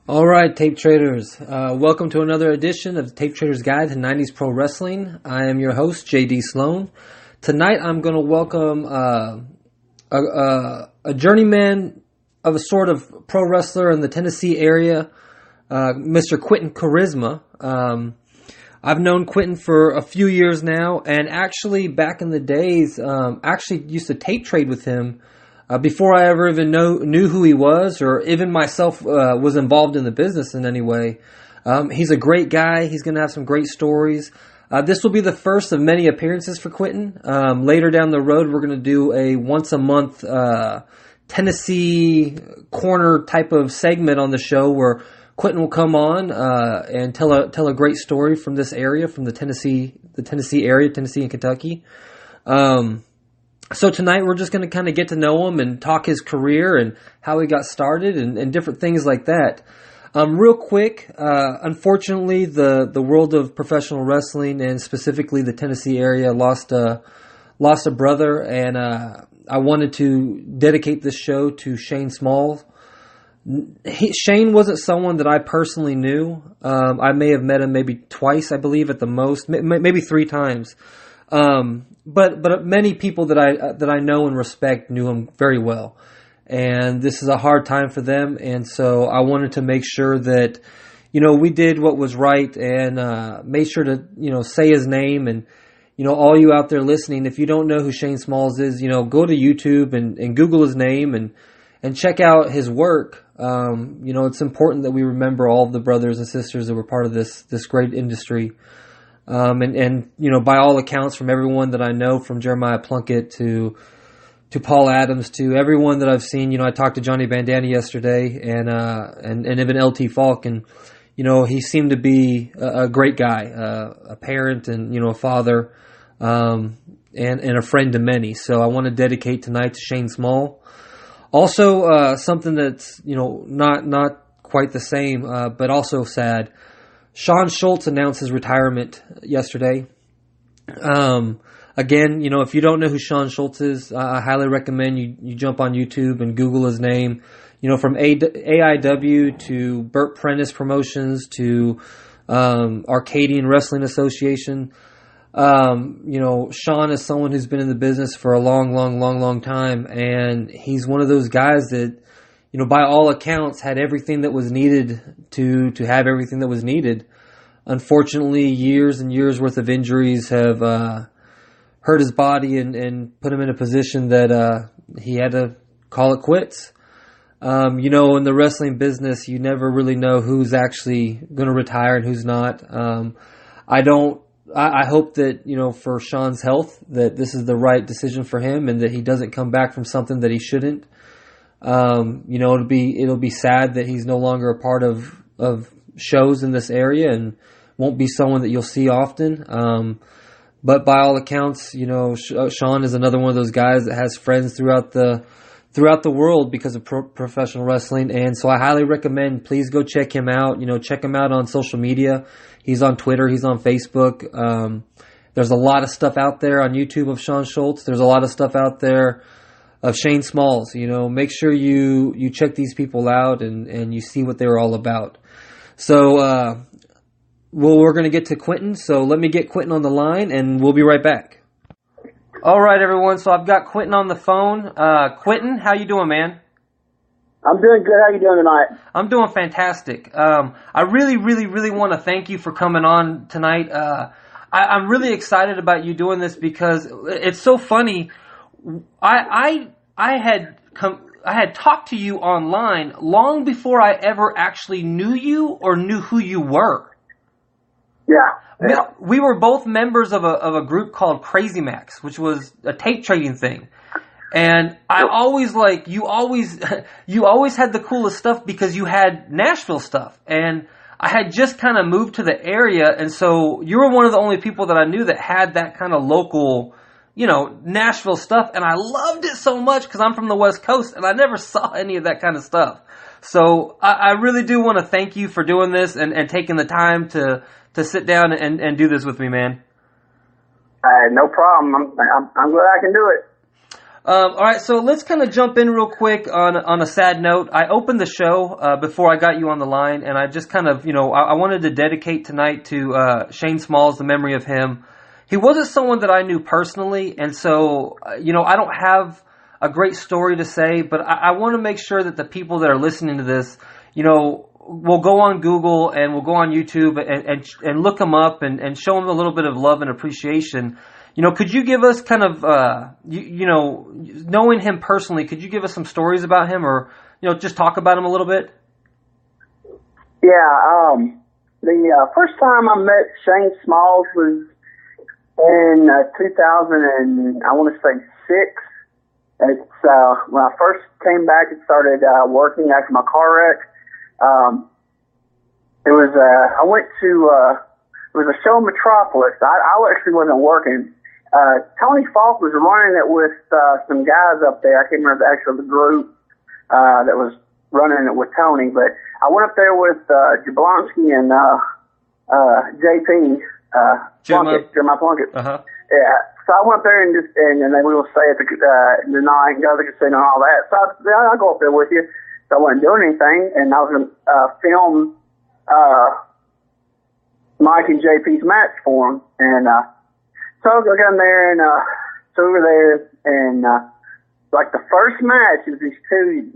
All right, Tape Traders. Welcome to another edition of the Tape Traders Guide to 90s Pro Wrestling. I am your host, JD Sloan. Tonight I'm going to welcome a journeyman of a sort of pro wrestler in the Tennessee area, Mr. Quinton Quarisma. I've known Quinton for a few years now, and actually back in the days, actually used to tape trade with him before I ever even knew who he was, or even myself was involved in the business in any way. He's a great guy. He's going to have some great stories. This will be the first of many appearances for Quinton. Later down the road, we're going to do a once-a-month Tennessee corner type of segment on the show where Quinton will come on and tell a great story from this area, from the Tennessee area, Tennessee and Kentucky. So tonight we're just going to kind of get to know him and talk his career and how he got started and different things like that. Real quick, unfortunately, the world of professional wrestling and specifically the Tennessee area lost a brother, and I wanted to dedicate this show to Shane Small. Shane wasn't someone that I personally knew. I may have met him maybe twice, I believe, at the most, maybe three times. But many people that I know and respect knew him very well, and this is a hard time for them. And so I wanted to make sure that, we did what was right and made sure to, say his name. And, all you out there listening, if you don't know who Shane Smalls is, go to YouTube and Google his name and check out his work. It's important that we remember all of the brothers and sisters that were part of this great industry. And by all accounts, from everyone that I know, from Jeremiah Plunkett to Paul Adams to everyone that I've seen, I talked to Johnny Bandana yesterday and even LT Falk, and he seemed to be a great guy, a parent and a father, and a friend to many. So I want to dedicate tonight to Shane Small. Also, something that's not quite the same, but also sad. Sean Schultz announced his retirement yesterday. Again, if you don't know who Sean Schultz is, I highly recommend you jump on YouTube and Google his name. From AIW to Burt Prentice Promotions to Arcadian Wrestling Association. Sean is someone who's been in the business for a long time, and he's one of those guys that, by all accounts, had everything that was needed to have everything that was needed. Unfortunately, years and years worth of injuries have hurt his body and put him in a position that he had to call it quits. In the wrestling business, you never really know who's actually going to retire and who's not. I hope that, for Sean's health, that this is the right decision for him and that he doesn't come back from something that he shouldn't. It'll be sad that he's no longer a part of shows in this area and won't be someone that you'll see often. But by all accounts, Sean is another one of those guys that has friends throughout the world because of professional wrestling. And so I highly recommend, please go check him out. Check him out on social media. He's on Twitter. He's on Facebook. There's a lot of stuff out there on YouTube of Sean Schultz. There's a lot of stuff out there of Shane Smalls. Make sure you check these people out and you see what they're all about. So, we're going to get to Quinton. So let me get Quinton on the line and we'll be right back. All right, everyone. So I've got Quinton on the phone. Quinton, how you doing, man? I'm doing good. How you doing tonight? I'm doing fantastic. I really want to thank you for coming on tonight. I'm really excited about you doing this because it's so funny. I had talked to you online long before I ever actually knew you or knew who you were. Yeah. We were both members of a group called Crazy Max, which was a tape trading thing. And I always you always had the coolest stuff because you had Nashville stuff. And I had just kind of moved to the area, and so you were one of the only people that I knew that had that kind of local, Nashville stuff, and I loved it so much because I'm from the West Coast, and I never saw any of that kind of stuff. So I really do want to thank you for doing this and taking the time to sit down and do this with me, man. No problem. I'm glad I can do it. All right, so let's kind of jump in real quick on a sad note. I opened the show before I got you on the line, and I just kind of, I wanted to dedicate tonight to Shane Smalls, the memory of him. He wasn't someone that I knew personally, and so, I don't have a great story to say, but I want to make sure that the people that are listening to this, will go on Google and will go on YouTube and look him up and show him a little bit of love and appreciation. Could you give us kind of, knowing him personally, could you give us some stories about him or, just talk about him a little bit? Yeah, the first time I met Shane Smalls was in 2000 and I want to say 6. It's when I first came back and started working after my car wreck. It was I went to it was a show in Metropolis. I actually wasn't working. Tony Falk was running it with some guys up there. I can't remember actually the group that was running it with Tony, but I went up there with Jablonski and JP Jeremiah Plunkett. Uh-huh. Yeah. So I went up there and then we will stay at the night and go to the casino and all that. So I'll go up there with you. So I wasn't doing anything, and I was going to film Mike and JP's match for him. And so I got in there, and so we were there, and like the first match, it was these two,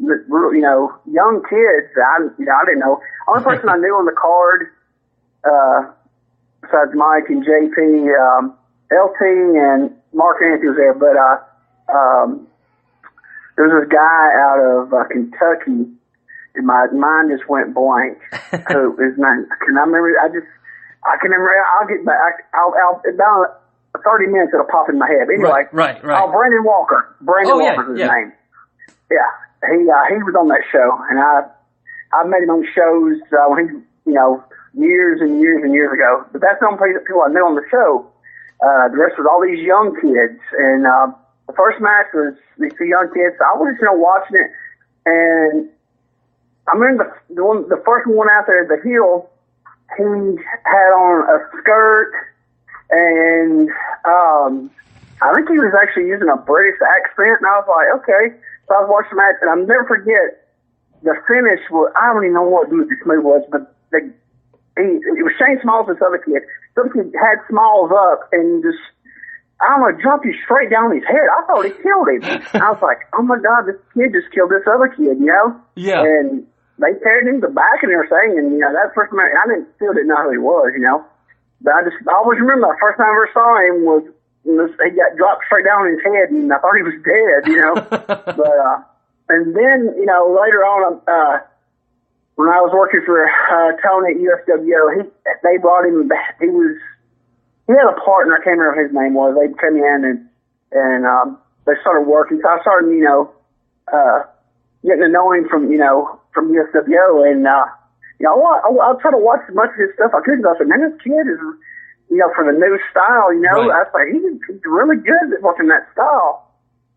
young kids that I didn't know. Only person I knew on the card, besides Mike and JP, LT and Mark Anthony was there, but there was this guy out of Kentucky, and my mind just went blank. Who his name? Can I remember? I can remember. I'll get back. I'll about 30 minutes it'll pop in my head. Anyway, right. Oh, Brandon Walker. Brandon Walker's his name. Yeah, he was on that show, and I met him on shows when he, years and years and years ago. But that's the only people I knew on the show. The rest was all these young kids, and the first match was these two young kids. So I was just watching it, and I remember the first one out there at the heel. He had on a skirt, and I think he was actually using a British accent, and I was like, okay. So I was watching the match, and I'll never forget the finish. I don't even know what this move was, but it was Shane Smalls and this other kid. Some kid had Smalls up and just, I don't know, jumped you straight down his head. I thought he killed him. I was like, oh my God, this kid just killed this other kid, Yeah. And they carried him to the back and everything, and, that first time, I still didn't know who he was, But I always remember the first time I ever saw him was, he got dropped straight down on his head, and I thought he was dead, But, and then, later on, when I was working for Tony at USWO, they brought him back. He had a partner. I can't remember what his name was. They came in and they started working. So I started, getting to know him from USWO, and I'll try to watch as much of his stuff I could. Because I said, man, this kid is, for the new style. Right. I was like, he's really good at watching that style,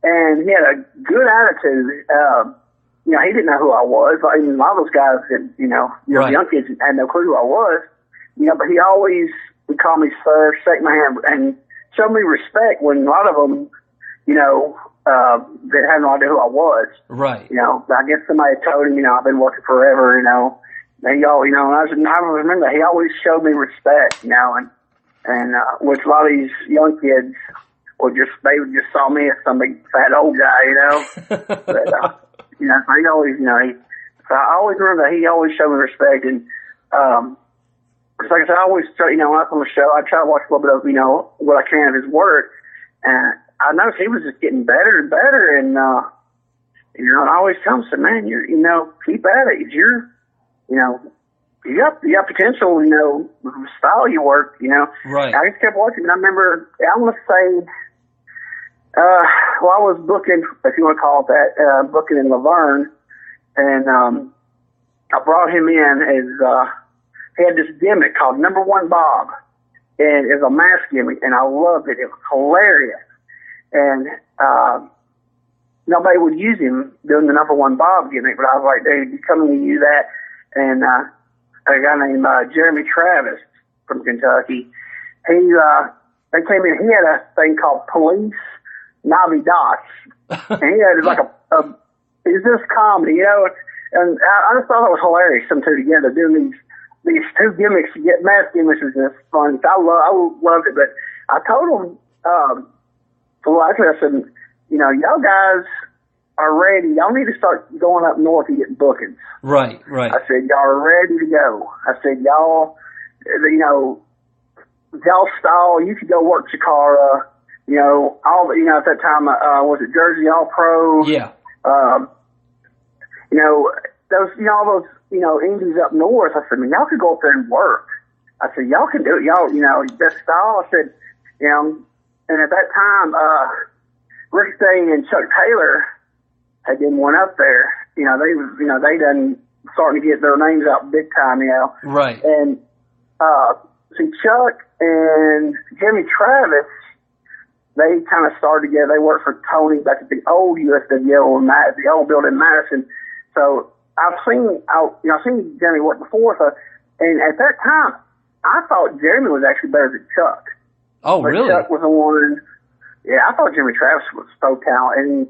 and he had a good attitude. He didn't know who I was. I mean, a lot of those guys that, Right. young kids had no clue who I was. But he always would call me sir, shake my hand, and show me respect when a lot of them, that had no idea who I was. Right. I guess somebody told him, I've been working forever, and I remember he always showed me respect, and which a lot of these young kids would just saw me as some big fat old guy, But, so he always, so I always remember that he always showed me respect, and so like I said, I always try, when I'm on the show, I try to watch a little bit of, what I can of his work, and I noticed he was just getting better and better, and I always tell him, man, keep at it, you got potential, with the style you work, Right. I just kept watching, and I remember, I want to say, I was booking, if you want to call it that, booking in Laverne, and I brought him in as he had this gimmick called Number One Bob, and it was a mask gimmick, and I loved it. It was hilarious, and nobody would use him doing the Number One Bob gimmick, but I was like, dude, you come and use that, and a guy named Jeremy Travis from Kentucky, they came in. He had a thing called Police Navi Dots, And he had like it's just comedy, and I just thought it was hilarious, them two together doing these two gimmicks, mask gimmicks was just fun. I loved it, but I told him, actually I said, y'all guys are ready. Y'all need to start going up north and getting bookings. Right. I said, y'all are ready to go. I said, y'all stall, you could go work Chikara, at that time, was it Jersey All Pro? Yeah. All those, indies up north. I said, y'all could go up there and work. I said, y'all can do it. Y'all, that style. I said, and at that time, Rick Day and Chuck Taylor had been one up there. They done starting to get their names out big time, Right. And, see, Chuck and Jimmy Travis, they kind of started together. They worked for Tony back at the old USWO and the old building in Madison. So I've seen Jimmy work before. So, and at that time, I thought Jeremy was actually better than Chuck. Oh, but really? Chuck was the one. Yeah, I thought Jimmy Travis was so talented.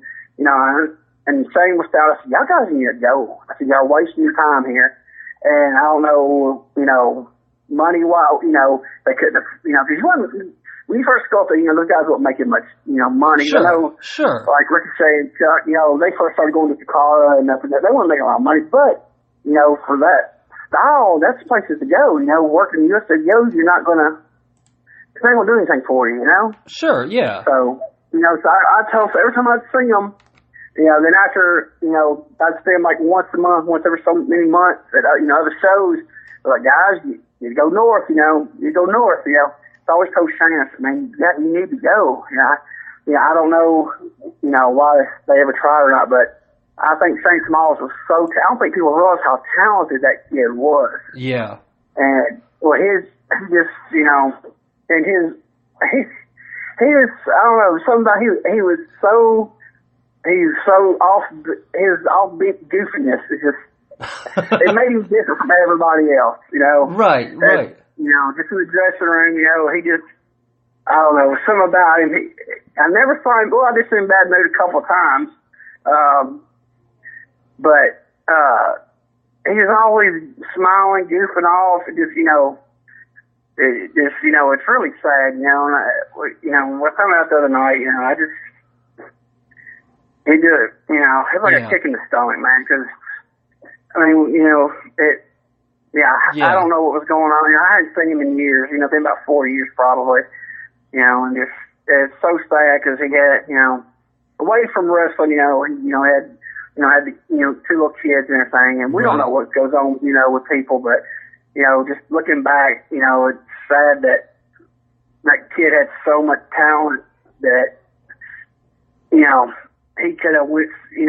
And same with Stout. I said, y'all guys need to go. I said, y'all wasting your time here. And I don't know, money-wise, they couldn't have, because when you first go up there, those guys weren't making much, money. Sure. Like Ricochet and Chuck, they first started going to Takara and nothing. They weren't making a lot of money, but, for that style, that's the places to go. Working USWOs, you're not going to, they won't do anything for you, Sure, yeah. So, so I tell, every time I'd see them, then after, I'd see them like once a month, once every so many months at, other shows. They're like, guys, you go north, you go north, It's always told Shane, I said, man, you need to go. I don't know, why they ever tried or not, but I think Shane Smalls was I don't think people realize how talented that kid was. Yeah. And, well, he was, I don't know, something about he was so off, his offbeat goofiness is just, it made him different from everybody else, Right. Just in the dressing room, he just, I don't know, something about him. I never saw him, I just seen him bad mood a couple of times. But he was always smiling, goofing off, and just, it's really sad, and we're coming out the other night, it's like a kick in the stomach, man, because, I don't know what was going on. I hadn't seen him in years, been about 4 years probably, and just, it's so sad because he had, away from wrestling, he had the, two little kids and everything, and we don't know what goes on, with people, but, just looking back, it's sad that kid had so much talent that, he could have, if he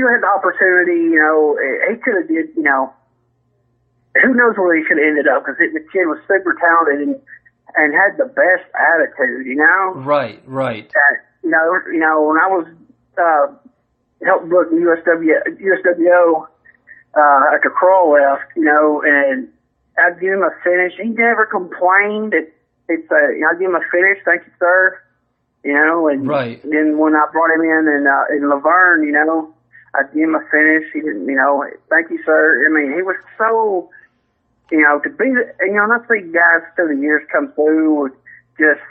had the opportunity, he could have did, who knows where he could have ended up, because the kid was super talented and had the best attitude, Right. When I was helped book the USWO after Kroll left, and I'd give him a finish. He never complained. I'd give him a finish, thank you, sir. And then when I brought him in Laverne, I'd give him a finish. He didn't, thank you, sir. I mean, he was so, to be, not see guys through the years come through with just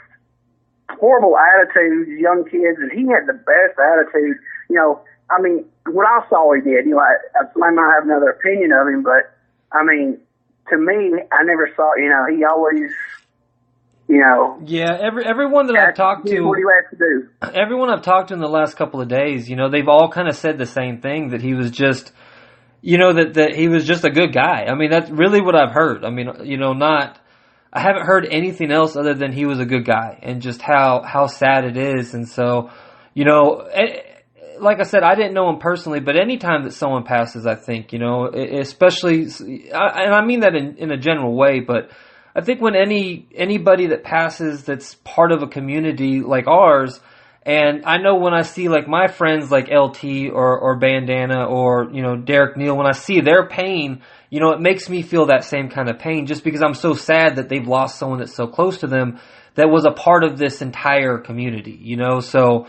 horrible attitudes, young kids, and he had the best attitude. I mean, what I saw he did, I might have another opinion of him, but, I mean, to me, I never saw, he always, Yeah, everyone that I've talked to, what do you have to do? Everyone I've talked to in the last couple of days, they've all kind of said the same thing, that he was just, that he was just a good guy. I mean, that's really what I've heard. I mean, I haven't heard anything else other than he was a good guy, and just how sad it is. And so, like I said, I didn't know him personally, but anytime that someone passes, I think, especially, and I mean that in a general way, but I think when anybody that passes that's part of a community like ours, and I know when I see like my friends like LT or Bandana or, Derek Neal, when I see their pain, it makes me feel that same kind of pain, just because I'm so sad that they've lost someone that's so close to them that was a part of this entire community, so,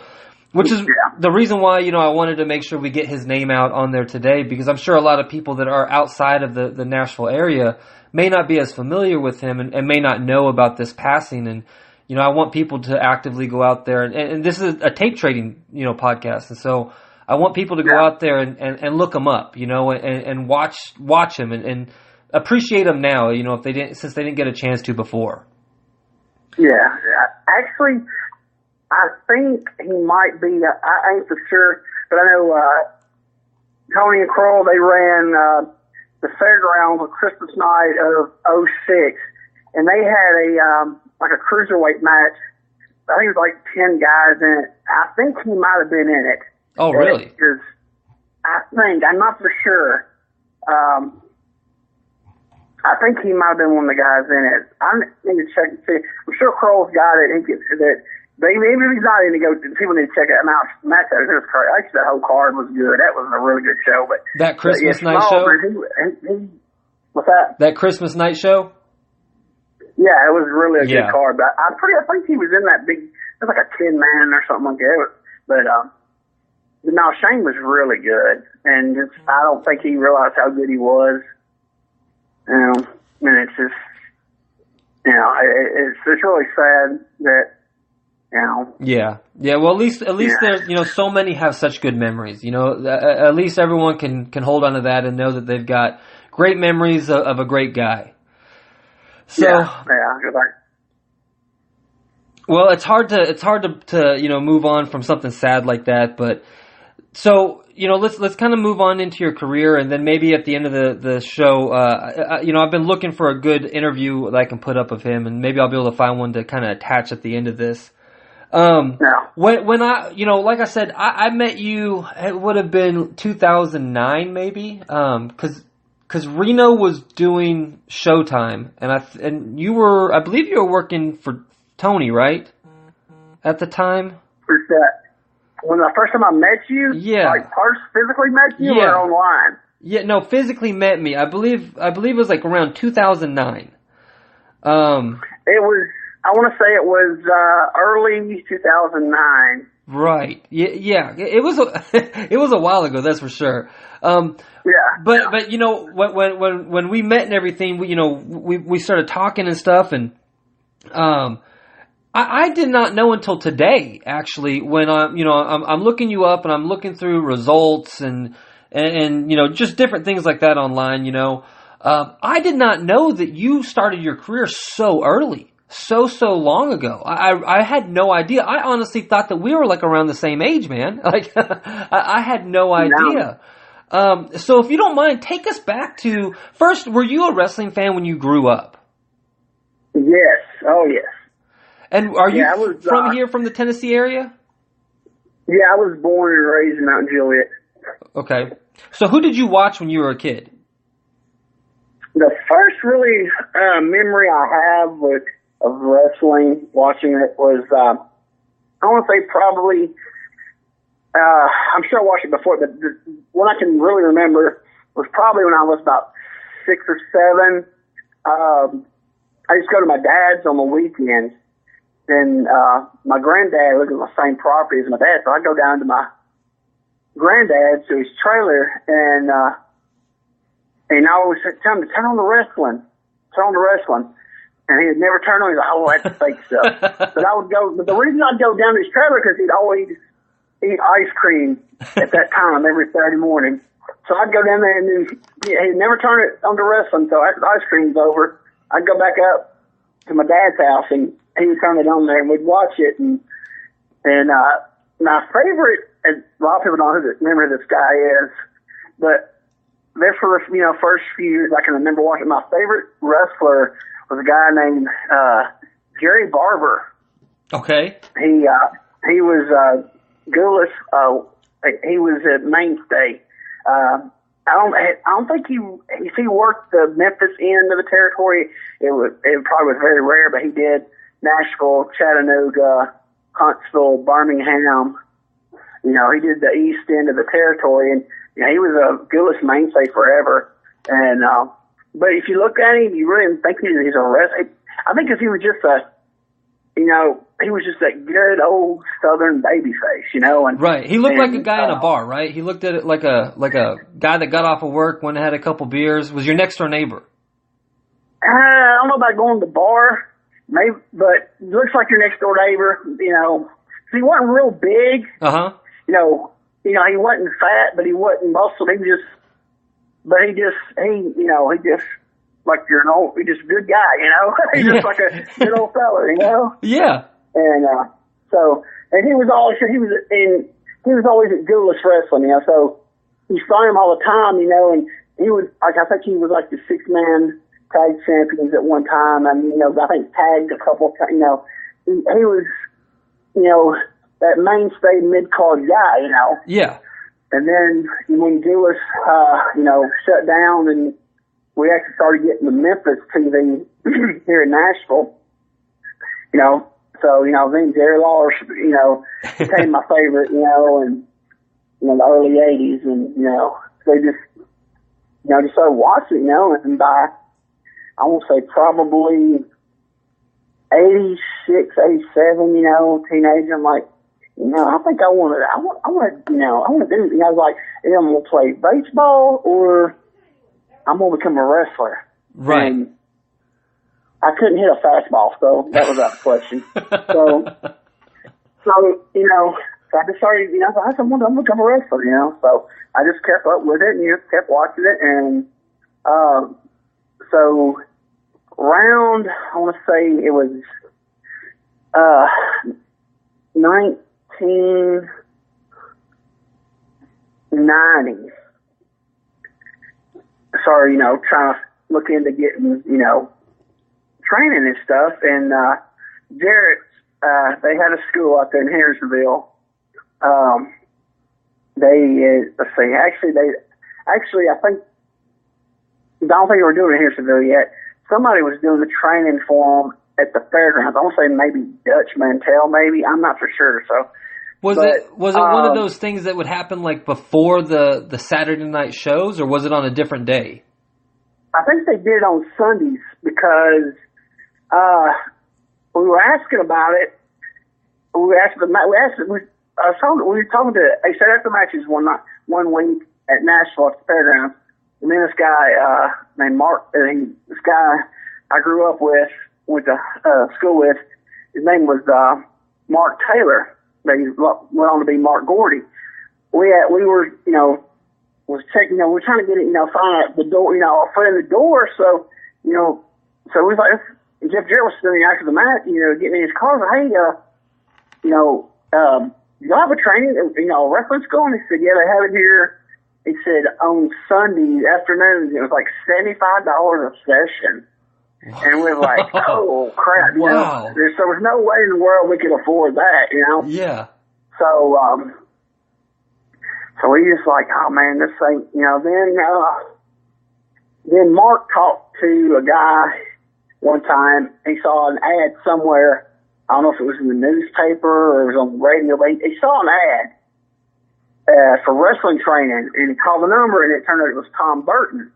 Which is the reason why, I wanted to make sure we get his name out on there today, because I'm sure a lot of people that are outside of the Nashville area may not be as familiar with him and may not know about this passing. And, I want people to actively go out there. And this is a tape trading, podcast. And so I want people to go out there and look him up, and watch him and appreciate him now, since they didn't get a chance to before. Yeah. Actually, I think he might be, I ain't for sure, but I know Tony and Kroll, they ran the fairgrounds on Christmas night of '06, and they had a cruiserweight match. I think it was like 10 guys in it. I think he might have been in it. Oh, really? Because I'm not for sure. I think he might have been one of the guys in it. I need to check and see. I'm sure Kroll's got it. He gets that. But even if he's not in to go, people need to check it out. Match that. It was crazy. Actually, that whole card was good. That was a really good show. But that Christmas night show. What's that? That Christmas night show. Yeah, it was really a good card. But I think he was in that big. It was like a 10-man or something like that. But no, Shane was really good, and I don't think he realized how good he was. And it's just, it's really sad that. Yeah. Well, at least there's, so many have such good memories. At least everyone can hold on to that and know that they've got great memories of a great guy. So, well, it's hard to move on from something sad like that. But so, let's kind of move on into your career, and then maybe at the end of the show, I've been looking for a good interview that I can put up of him, and maybe I'll be able to find one to kind of attach at the end of this. When I, like I said, I met you, it would have been 2009 maybe, cause Reno was doing Showtime, and you were, I believe you were working for Tony, right? At the time? For that. When the first time I met you? Yeah. Like physically met you or online? Yeah, no, physically met me. I believe it was like around 2009. It was, I want to say it was early 2009. Right. Yeah. It was it was a while ago. That's for sure. But when we met and everything, we started talking and stuff, and I did not know until today, actually, when I'm looking you up and I'm looking through results and just different things like that online. I did not know that you started your career so early. So long ago. I had no idea. I honestly thought that we were like around the same age, man. Like, I had no idea. So if you don't mind, take us back to, first, were you a wrestling fan when you grew up? Yes. Oh, yes. And are you from here, from the Tennessee area? Yeah, I was born and raised in Mount Juliet. Okay. So who did you watch when you were a kid? The first really memory I have of wrestling, watching it, was, I want to say probably, I'm sure I watched it before, but what I can really remember was probably when I was about 6 or 7. I used to go to my dad's on the weekends, and my granddad lived on the same property as my dad, so I'd go down to my granddad's, to his trailer, and I always tell him to turn on the wrestling. And he'd never turn on. He's like, oh, that's fake stuff. But I would go. But the reason I'd go down to his trailer, because he'd always eat ice cream at that time every Saturday morning. So I'd go down there, and he'd never turn it on to wrestling. So after the ice cream's over, I'd go back up to my dad's house, and he would turn it on there, and we'd watch it. And my favorite, and a lot of people don't remember who this guy is, but there for first few years I can remember watching, my favorite wrestler was a guy named Jerry Barber. Okay. He was Goulas. He was a mainstay. I don't think if he worked the Memphis end of the territory, it probably was very rare, but he did Nashville, Chattanooga, Huntsville, Birmingham. He did the east end of the territory, and he was a Goulas mainstay forever. And but if you look at him, you really think he's a wrestler. I think if he was just you know, he was just that good old Southern baby face, you know. And right, he looked like a guy in a bar, right? He looked at it like a guy that got off of work, went and had a couple beers. Was your next door neighbor? I don't know about going to the bar, maybe, but it looks like your next door neighbor. You know, he wasn't real big. You know, he wasn't fat, but he wasn't muscled. He just like he's just a good guy, you know. He's just like a good old fella, you know. Yeah. And he was always at Duelist Wrestling, you know. So you saw him all the time, you know, and he was like, I think he was like the 6-man tag champions at one time. I mean, you know, I think tagged a couple times, you know. He was, you know, that mainstay mid-card guy, you know. Yeah. And then when Duelist, you know, shut down and we actually started getting the Memphis TV here in Nashville, you know. So, you know, then Jerry Lawler, you know, became my favorite, you know, and, you know, the early 80s. And, you know, they just, you know, just started watching, you know, and by, I won't say probably 86, 87, you know, teenager, I'm like, you know, I think I want to, you know, I want to do, you know, I was like, either I'm going to play baseball or I'm going to become a wrestler. Right. And I couldn't hit a fastball, so that was out of the question. So, you know, I just started, you know, I said, I'm going to become a wrestler, you know. So I just kept up with it and just kept watching it. And so around, I want to say it was 1990. Sorry, you know, trying to look into getting, you know, training and stuff. And Jarrett, they had a school out there in Harrisonville. Let's see, actually, I think, I don't think they were doing it in Harrisonville yet. Somebody was doing the training for them at the fairgrounds. I want to say maybe Dutch Mantell, maybe. I'm not for sure. So was it one of those things that would happen like before the Saturday night shows, or was it on a different day? I think they did it on Sundays because we were asking about it. We were talking to. They set up the matches one week at Nashville at the fairgrounds. And then this guy named Mark, this guy I grew up with, went to school with, his name was Mark Taylor. They went on to be Mark Gordy. We were, you know, was checking, you know, we're trying to get it, you know, find out the door, you know, a foot in the door. So, you know, so we was like, Jeff Jarrett was sitting after the match, you know, getting in his car. Like, hey, you know, you have a training, you know, reference school? And he said, yeah, they have it here. He said on Sunday afternoons it was like $75 a session. And we were like, oh crap, you know, there was no way in the world we could afford that, you know? Yeah. So, so we just like, oh man, this thing, you know, then Mark talked to a guy one time. He saw an ad somewhere. I don't know if it was in the newspaper or it was on the radio, but he saw an ad for wrestling training, and he called the number, and it turned out it was Tom Burton.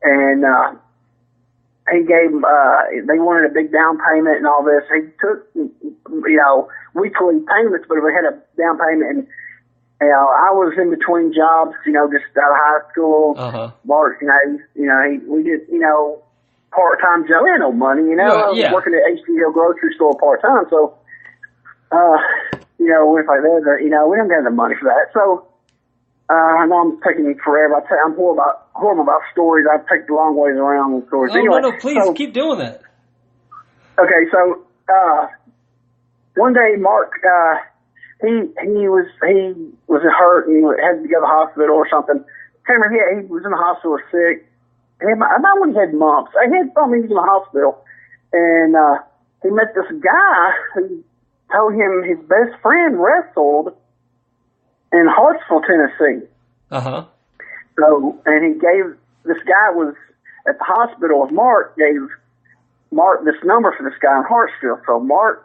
And he gave they wanted a big down payment and all this. He took, you know, weekly payments, but we had a down payment. And you know, I was in between jobs, you know, just out of high school. Mark, we did, you know, part-time job. We had no money, you know. I was working at HDL grocery store part-time, so you know, we're like, you know, we don't have the money for that. So I know I'm taking forever. I'm horrible about stories. I've taken the long ways around with stories. Oh, anyway, no, please keep doing that. Okay, so one day Mark, he was hurt and he had to go to the hospital or something. Can't remember. He was in the hospital sick. I might when he had mumps. I had something. He was in the hospital, and he met this guy who told him his best friend wrestled in Hartsville, Tennessee. So, and he gave, this guy was at the hospital with Mark, gave Mark this number for this guy in Hartsville. So Mark,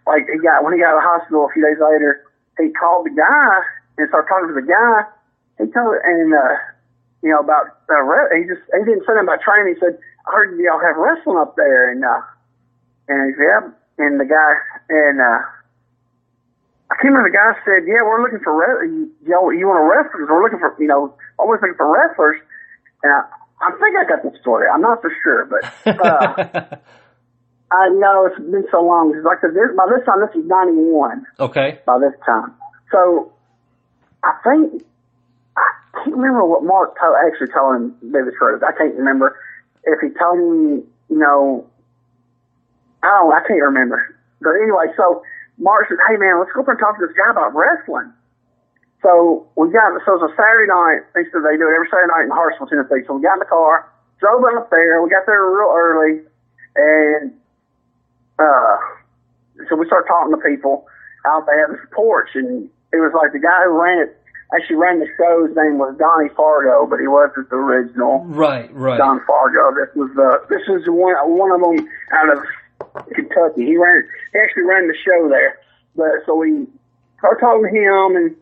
when he got out of the hospital a few days later, he called the guy and started talking to the guy. He told, and, you know, about, he didn't say anything about training. He said, I heard y'all have wrestling up there. And, And he said, yeah. And the guy, and I can't remember, the guy said, yeah, we're looking for, you want to wrestlers? We're looking for, always looking for wrestlers. And I think I got the story. I'm not for sure, but I know it's been so long. It's like by this time, this is 91. Okay. By this time. So I can't remember what Mark actually told him to be the truth. I can't remember if he told him, I can't remember. But anyway, so Mark said, hey man, let's go up and talk to this guy about wrestling. So it was a Saturday night. They said they do it every Saturday night in Hartsville, Tennessee. So we got in the car, drove up there. We got there real early, and so we started talking to people out there at this porch, and it was like the guy who actually ran the show. His name was Donnie Fargo, but he wasn't the original. Right. Don Fargo. This was one of them out of Kentucky. He actually ran the show there. But so we started talking to him,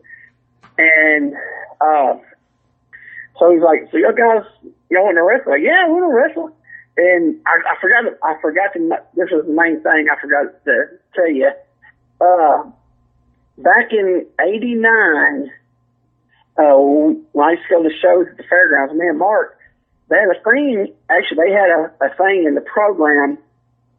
and so he's like, so y'all guys, y'all want to wrestle? Like, yeah, we want to wrestle. And I forgot to, this was the main thing I forgot to tell you. Back in '89, when I used to go to shows at the fairgrounds, me and Mark, they had a thing, actually they had a thing in the program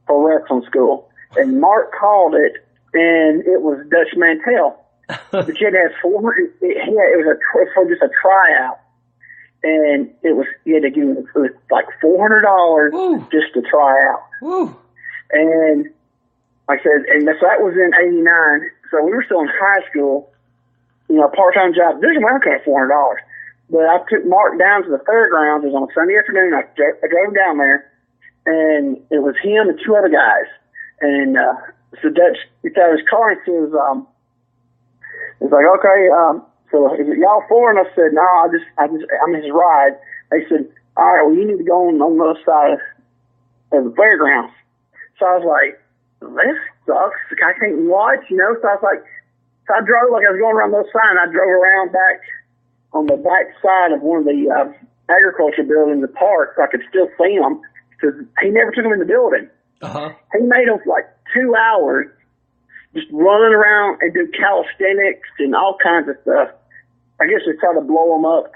for wrestling school. And Mark called it, and it was Dutch Mantell. The kid had 400. It was just a tryout, and you had to give him like $400 just to try out. Woo. And like I said, and so that was in '89. So we were still in high school. Part-time job. This is when I got $400. But I took Mark down to the fairgrounds. It was on a Sunday afternoon. I drove down there, and it was him and two other guys. And so Dutch got his car and says, it's like, okay, so is it y'all four? And I said, no, I'm his ride. They said, all right, well, you need to go on the other side of the fairgrounds. So I was like, this sucks. I can't watch, So I was like, so I drove, like I was going around the other side, and I drove around back on the back side of one of the agriculture buildings in the park so I could still see him, because he never took him in the building. Uh-huh. He made us like 2 hours just running around and do calisthenics and all kinds of stuff. I guess we tried to blow him up,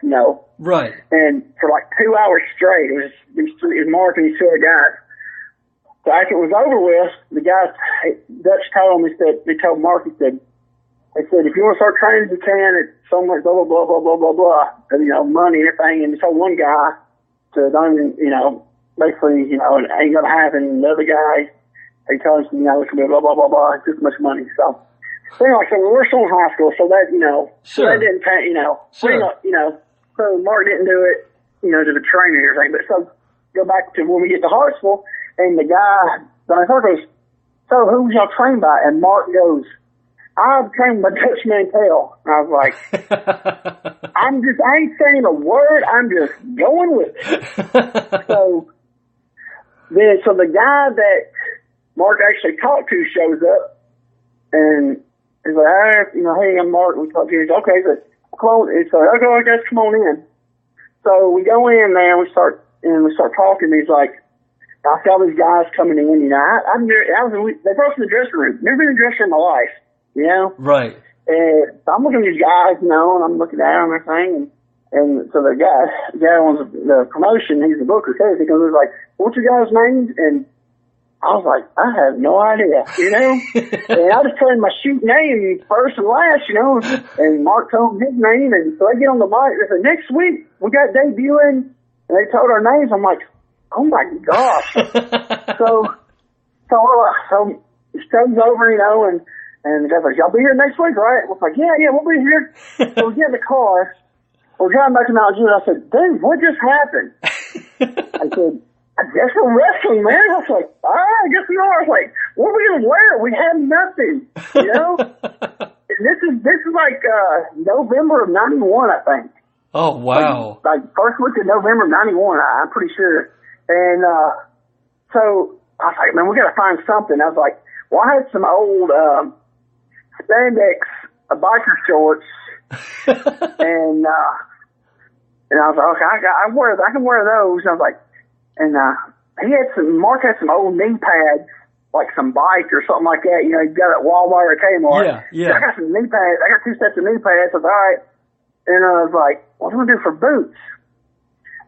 Right. And for like 2 hours straight, it was Mark and these two other guys. So after it was over with, the guys, Dutch told him, they told Mark, they said, if you want to start training, you can. It's so much blah, blah, blah, blah, blah, blah, blah, money and everything. And he told one guy to don't even, basically, it ain't going to happen. And the other guy, he told him, it's going to be blah, blah, blah, blah. It's too much money. So anyway, so we're still in high school. So that, so that didn't, sure. So Mark didn't do it, to the training or anything. But so go back to when we get to Hartsville, and the guy, Donnie Fargo goes, so who y'all trained by? And Mark goes, I'm trained by Dutch Mantell. And I was like, I ain't saying a word. I'm just going with it. So the guy that Mark actually talked to shows up, and he's like, hey, I'm Mark. We talked to you. He's like, okay, so come on. He's like, okay, I guess come on in. So we go in there and we start talking. He's like, I see all these guys coming in. They brought us in the dressing room. Never been in the dressing room in my life. Right. And so I'm looking at these guys, and I'm looking at them and everything, and so the guy on the promotion, he's the booker, says, he goes, like, what's your guys' names? And I was like, I have no idea, and I just told him my shoot name first and last, and Mark told him his name, and so they get on the mic, they say, next week, we got debuting, and they told our names. I'm like, oh my gosh. so it comes over, and the guy's like, y'all be here next week, right? I was like, yeah, we'll be here. So we get in the car. We're driving back to Mount Juliet. I said, dude, what just happened? I said, I guess we're wrestling, man. I was like, all right, I guess we are. I was like, what are we going to wear? We have nothing, And this is like November of 91, I think. Oh, wow. Like first week of November of 91, I'm pretty sure. And so I was like, man, we got to find something. I was like, well, I had some old spandex biker shorts, and I was like, okay, I can wear those. And I was like, and Mark had some old knee pads like some bike or something like that. You know, you got at Walmart or Kmart. Yeah, yeah. So I got some knee pads. I got 2 sets of knee pads. I was all right. And I was like, what am I going to do for boots?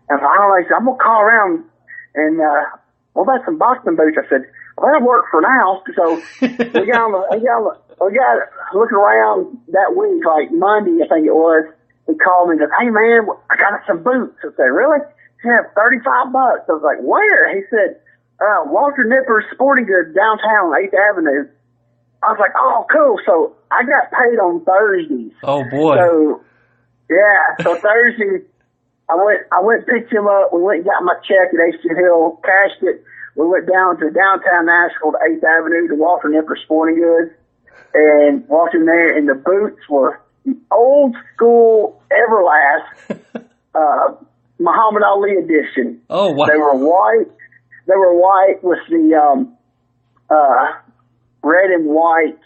And I don't know. He said, I'm going to call around and, what about some boxing boots? I said, well, that'll work for now. So we got looking around that week, like Monday, I think it was. He called me and said, hey man, I got us some boots. I said, really? He said, $35. I was like, where? He said, Walter Nipper's Sporting Goods downtown, 8th Avenue. I was like, oh, cool. So I got paid on Thursdays. Oh boy. So yeah, so Thursday I went and picked him up. We went and got my check at H.G. Hill, cashed it. We went down to downtown Nashville to 8th Avenue to Walter Nipper Sporting Goods and walked in there, and the boots were the old school Everlast Muhammad Ali edition. Oh wow. They were white. They were white with the red and white.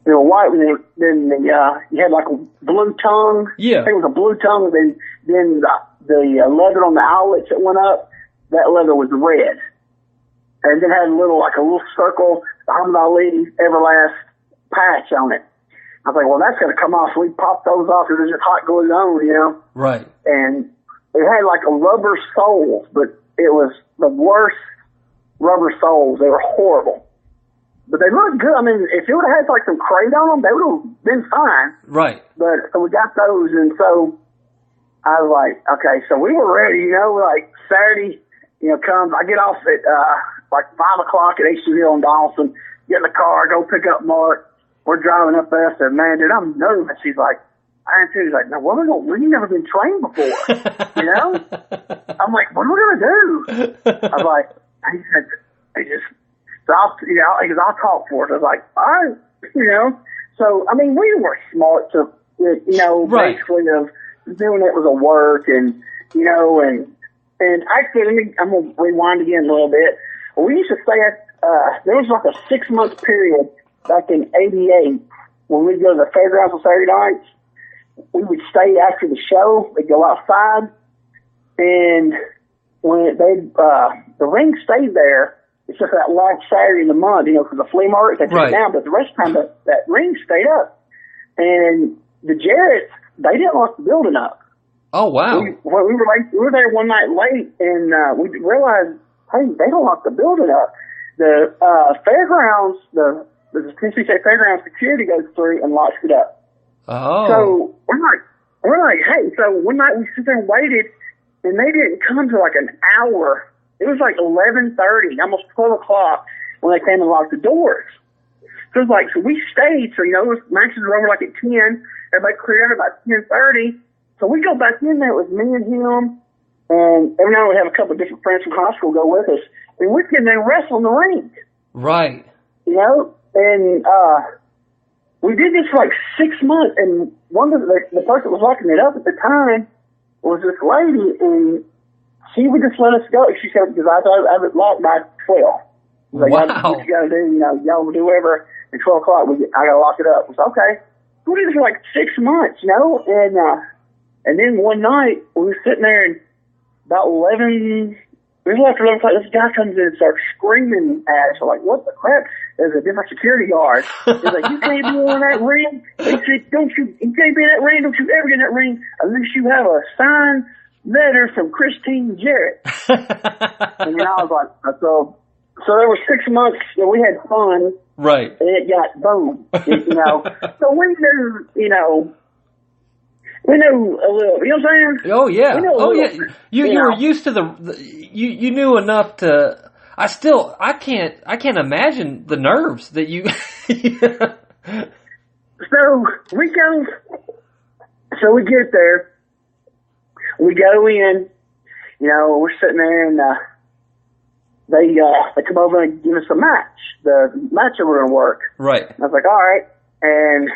They were white, and then you had like a blue tongue. Yeah. I think it was a blue tongue, and then the leather on the eyelets that went up, that leather was red. And then had a little circle, Muhammad Ali Everlast patch on it. I was like, well, that's going to come off. So we popped those off because there's just hot glue on, you know? Right. And it had like a rubber sole, but it was the worst rubber soles. They were horrible. But they looked good. I mean, if it would have had like some crate on them, they would have been fine. Right. But so we got those, and so I was like, okay, so we were ready, you know, like Saturday, you know, comes, I get off at like 5 o'clock at H.G. Hill in Donaldson, get in the car, go pick up Mark. We're driving up there. I said, man, dude, I'm nervous. He's like, I am too. He's like, now what are we going to do? We've never been trained before, you know? I'm like, what are we going to do? I was like, he just, so I'll talk for it. I was like, all right, you know? So, I mean, we were smart to, you know, right. Basically of doing it was a work and, you know, and actually, I'm going to rewind again a little bit. We used to stay at, there was like a 6-month period back in '88 when we'd go to the fairgrounds on Saturday nights. We would stay after the show. We'd go outside, and when the ring stayed there, it's just that last Saturday in the month, you know, for the flea market, they took it down, but the rest of the time that ring stayed up. And the Jarretts, they didn't lock the building up. Oh, wow. We were there one night late, and we realized, hey, they don't lock the building up. The fairgrounds, the Tennessee State Fairgrounds security goes through and locks it up. Oh. So we're like, hey, so one night we sit there and waited, and they didn't come to like an hour. It was like 11:30, almost 12 o'clock when they came and locked the doors. So it was like, so we stayed. So, you know, matches were over like at 10. Everybody cleared out about 10:30. So we go back in there with me and him, and every now and then we have a couple of different friends from high school go with us. And we're getting there wrestling the ring. Right. You know, and we did this for like 6 months. And one of the person that was locking it up at the time was this lady, and she would just let us go. She said, because I thought I was locked by 12. Like, wow. What you got to do, you know, y'all will do whatever. At 12 o'clock, I got to lock it up. I was okay. We did it for like 6 months, you know, and then one night we were sitting there, and about 11, we were after 11 o'clock, this guy comes in and starts screaming at us. We're like, what the crap? There's a different security guard. He's like, you can't be in that ring. He said, you can't be in that ring. Don't you ever get in that ring unless you have a signed letter from Christine Jarrett. And then I was like, so there were 6 months that we had fun. Right. And it got boom, you know. So we knew, you know, we knew a little, you know what I'm saying? Oh, yeah. Oh, yeah. You were used to you knew enough to, I can't imagine the nerves that you. So we get there, we go in, you know, we're sitting there, and they come over and give us a match, the match that we're going to work. Right. I was like, all right. And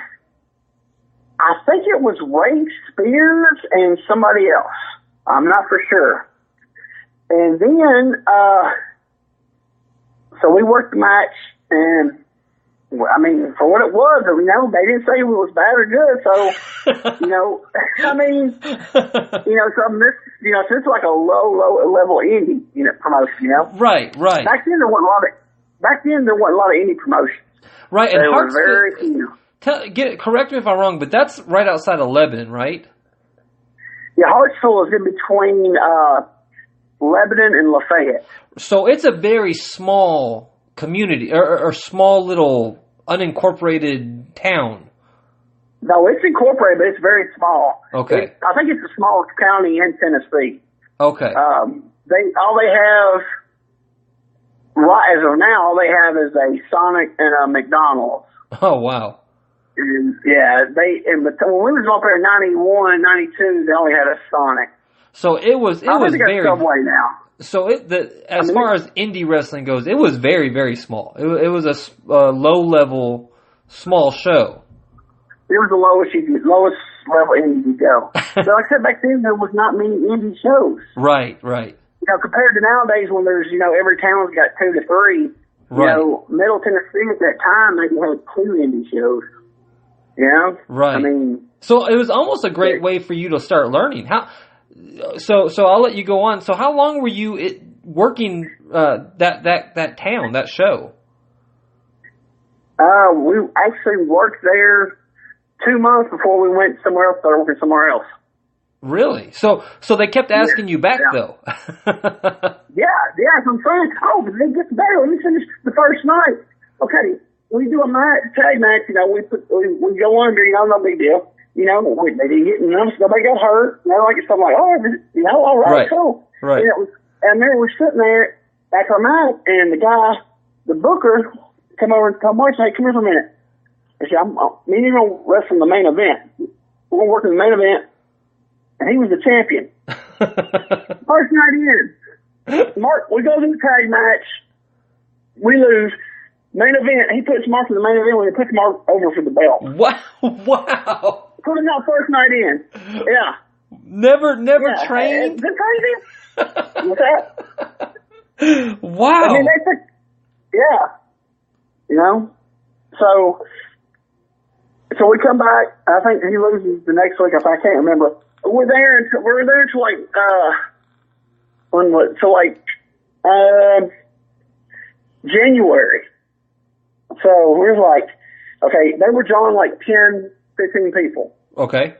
I think it was Ray Spears and somebody else. I'm not for sure. And then, so we worked the match, and I mean, for what it was, you know, they didn't say it was bad or good. So, you know, I mean, you know, so this, you know, so it's like a low level indie, you know, promotion. You know, right. Back then there wasn't a lot of indie promotions. Right, and Hartsville, very few. Correct me if I'm wrong, but that's right outside of Lebanon, right? Yeah, Hartsville is in between Lebanon and Lafayette. So it's a very small community, or small little unincorporated town. No, it's incorporated, but it's very small. Okay. I think it's the smallest county in Tennessee. Okay. They have, right as of now, all they have is a Sonic and a McDonald's. Oh, wow. And, yeah, but when we was up there in 91, 92, they only had a Sonic. So it was very Subway now. So as far as indie wrestling goes, it was very, very small. It was a low level, small show. It was the lowest level indie you go. But like I said, back then there was not many indie shows. Right. You know, compared to nowadays when there's, you know, every town's got 2 to 3. Right. You know, Middle Tennessee at that time maybe had 2 indie shows. You know? Right. I mean, so it was almost a great way for you to start learning. So I'll let you go on. So how long were you working that town, that show? We actually worked there 2 months before we went somewhere else, started working somewhere else. Really? So they kept asking you back though. Yeah, so I'm saying, but it gets better. Let me finish the first night. Okay, we do a tag match, you know, we go under, you know, no big deal. You know, they didn't get, nobody got hurt. You know, like it's something like, you know, all right, cool. Right. And then we're sitting there after our match, and the guy, the booker, come over and come and say, come here for a minute. I said, me and you going to wrestle in the main event. We're going to work in the main event. And he was the champion. First night in. Mark, we go to the tag match. We lose. Main event, he puts Mark in the main event when he puts Mark over for the belt. Wow. Put him out first night in. Yeah. Never trained? Is that crazy? What's that? Wow. I mean, yeah. You know? So we come back. I think he loses the next week. I can't remember. We're there until January. So we're like, okay, they were drawing like 10, 15 people. Okay.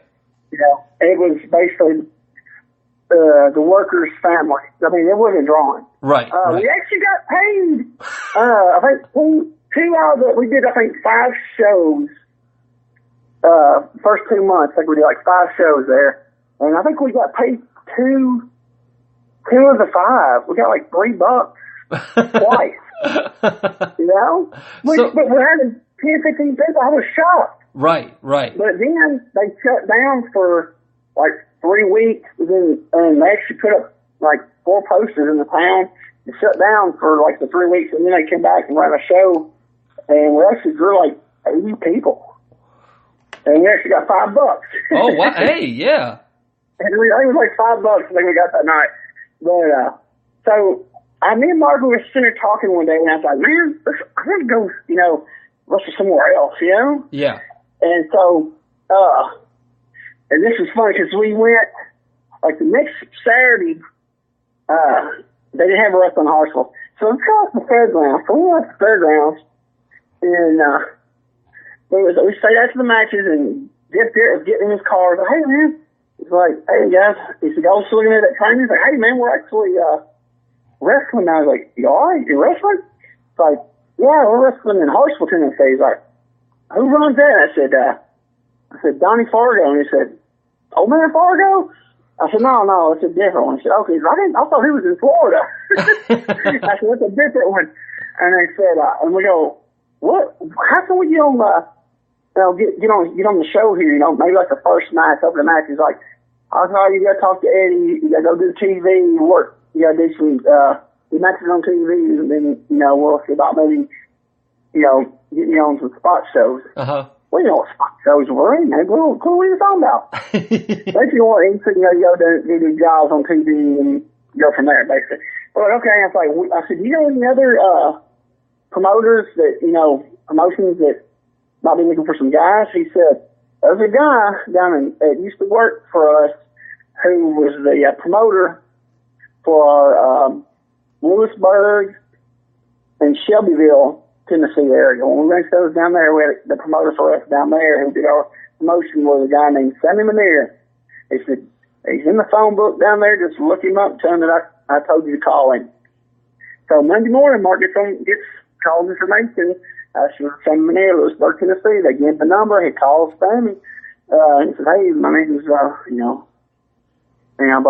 You know, it was basically the workers' family. I mean, it wasn't drawing. Right. We actually got paid. I think two out of we did, I think, 5 shows. First 2 months, I think we did like 5 shows there. And I think we got paid two of the 5. We got like $3 twice. You know? But we're having 10, 15 people. I was shocked. Right. But then they shut down for like 3 weeks, and they actually put up like 4 posters in the town and shut down for like the 3 weeks, and then they came back and ran a show, and we actually drew like 80 people. And we actually got $5. Oh, wow. Hey, yeah. And I think it was like $5 I think we got that night. But, so, me and Mark were sitting there talking one day, and I was like, man, I want to go, you know, wrestle somewhere else, you know? Yeah. And so, and this is funny because we went, like the next Saturday, they didn't have a wrestling in Hartsville. So we got the fairgrounds. So we went to the fairgrounds, and, we stayed after the matches, and Jeff Garrett was getting in his car. I was like, hey, man. He's like, hey, guys. He said, I was looking at that training. He's like, hey, man, we're actually wrestling now. I was like, you all right? You wrestling? It's like, yeah, we're wrestling in Hartsville, Tennessee. He's like, who runs that? I said, Donnie Fargo. And he said, Old Man Fargo? I said, no, it's a different one. He said, okay. I thought he was in Florida. I said, it's a different one. And they said, and we go, what? How can we get on get on the show here, you know, maybe like the first night, couple of matches, like, I thought you gotta talk to Eddie, you gotta go do the TV, work, you gotta do some, matches on TV, and then, you know, we'll see about maybe, you know, getting you on some spot shows. Uh-huh. Well, you know what spot shows were, man. What are you talking about? Basically, you want anything, you know, you go do jobs on TV and go from there, basically. Well, okay, I was like, I said, do you know any other, promoters that, promotions that might be looking for some guys, he said, there's a guy that used to work for us who was the promoter for our Lewisburg and Shelbyville, Tennessee area. When we ran shows down there, we had the promoter for us down there who did our promotion was a guy named Sammy Manier. He said, he's in the phone book down there, just look him up, tell him that I told you to call him. So Monday morning, Mark gets calls information. She was Sammy Manier, Lewisburg, Tennessee. They give him the number. He calls Sammy. He says, hey, my name is, blah,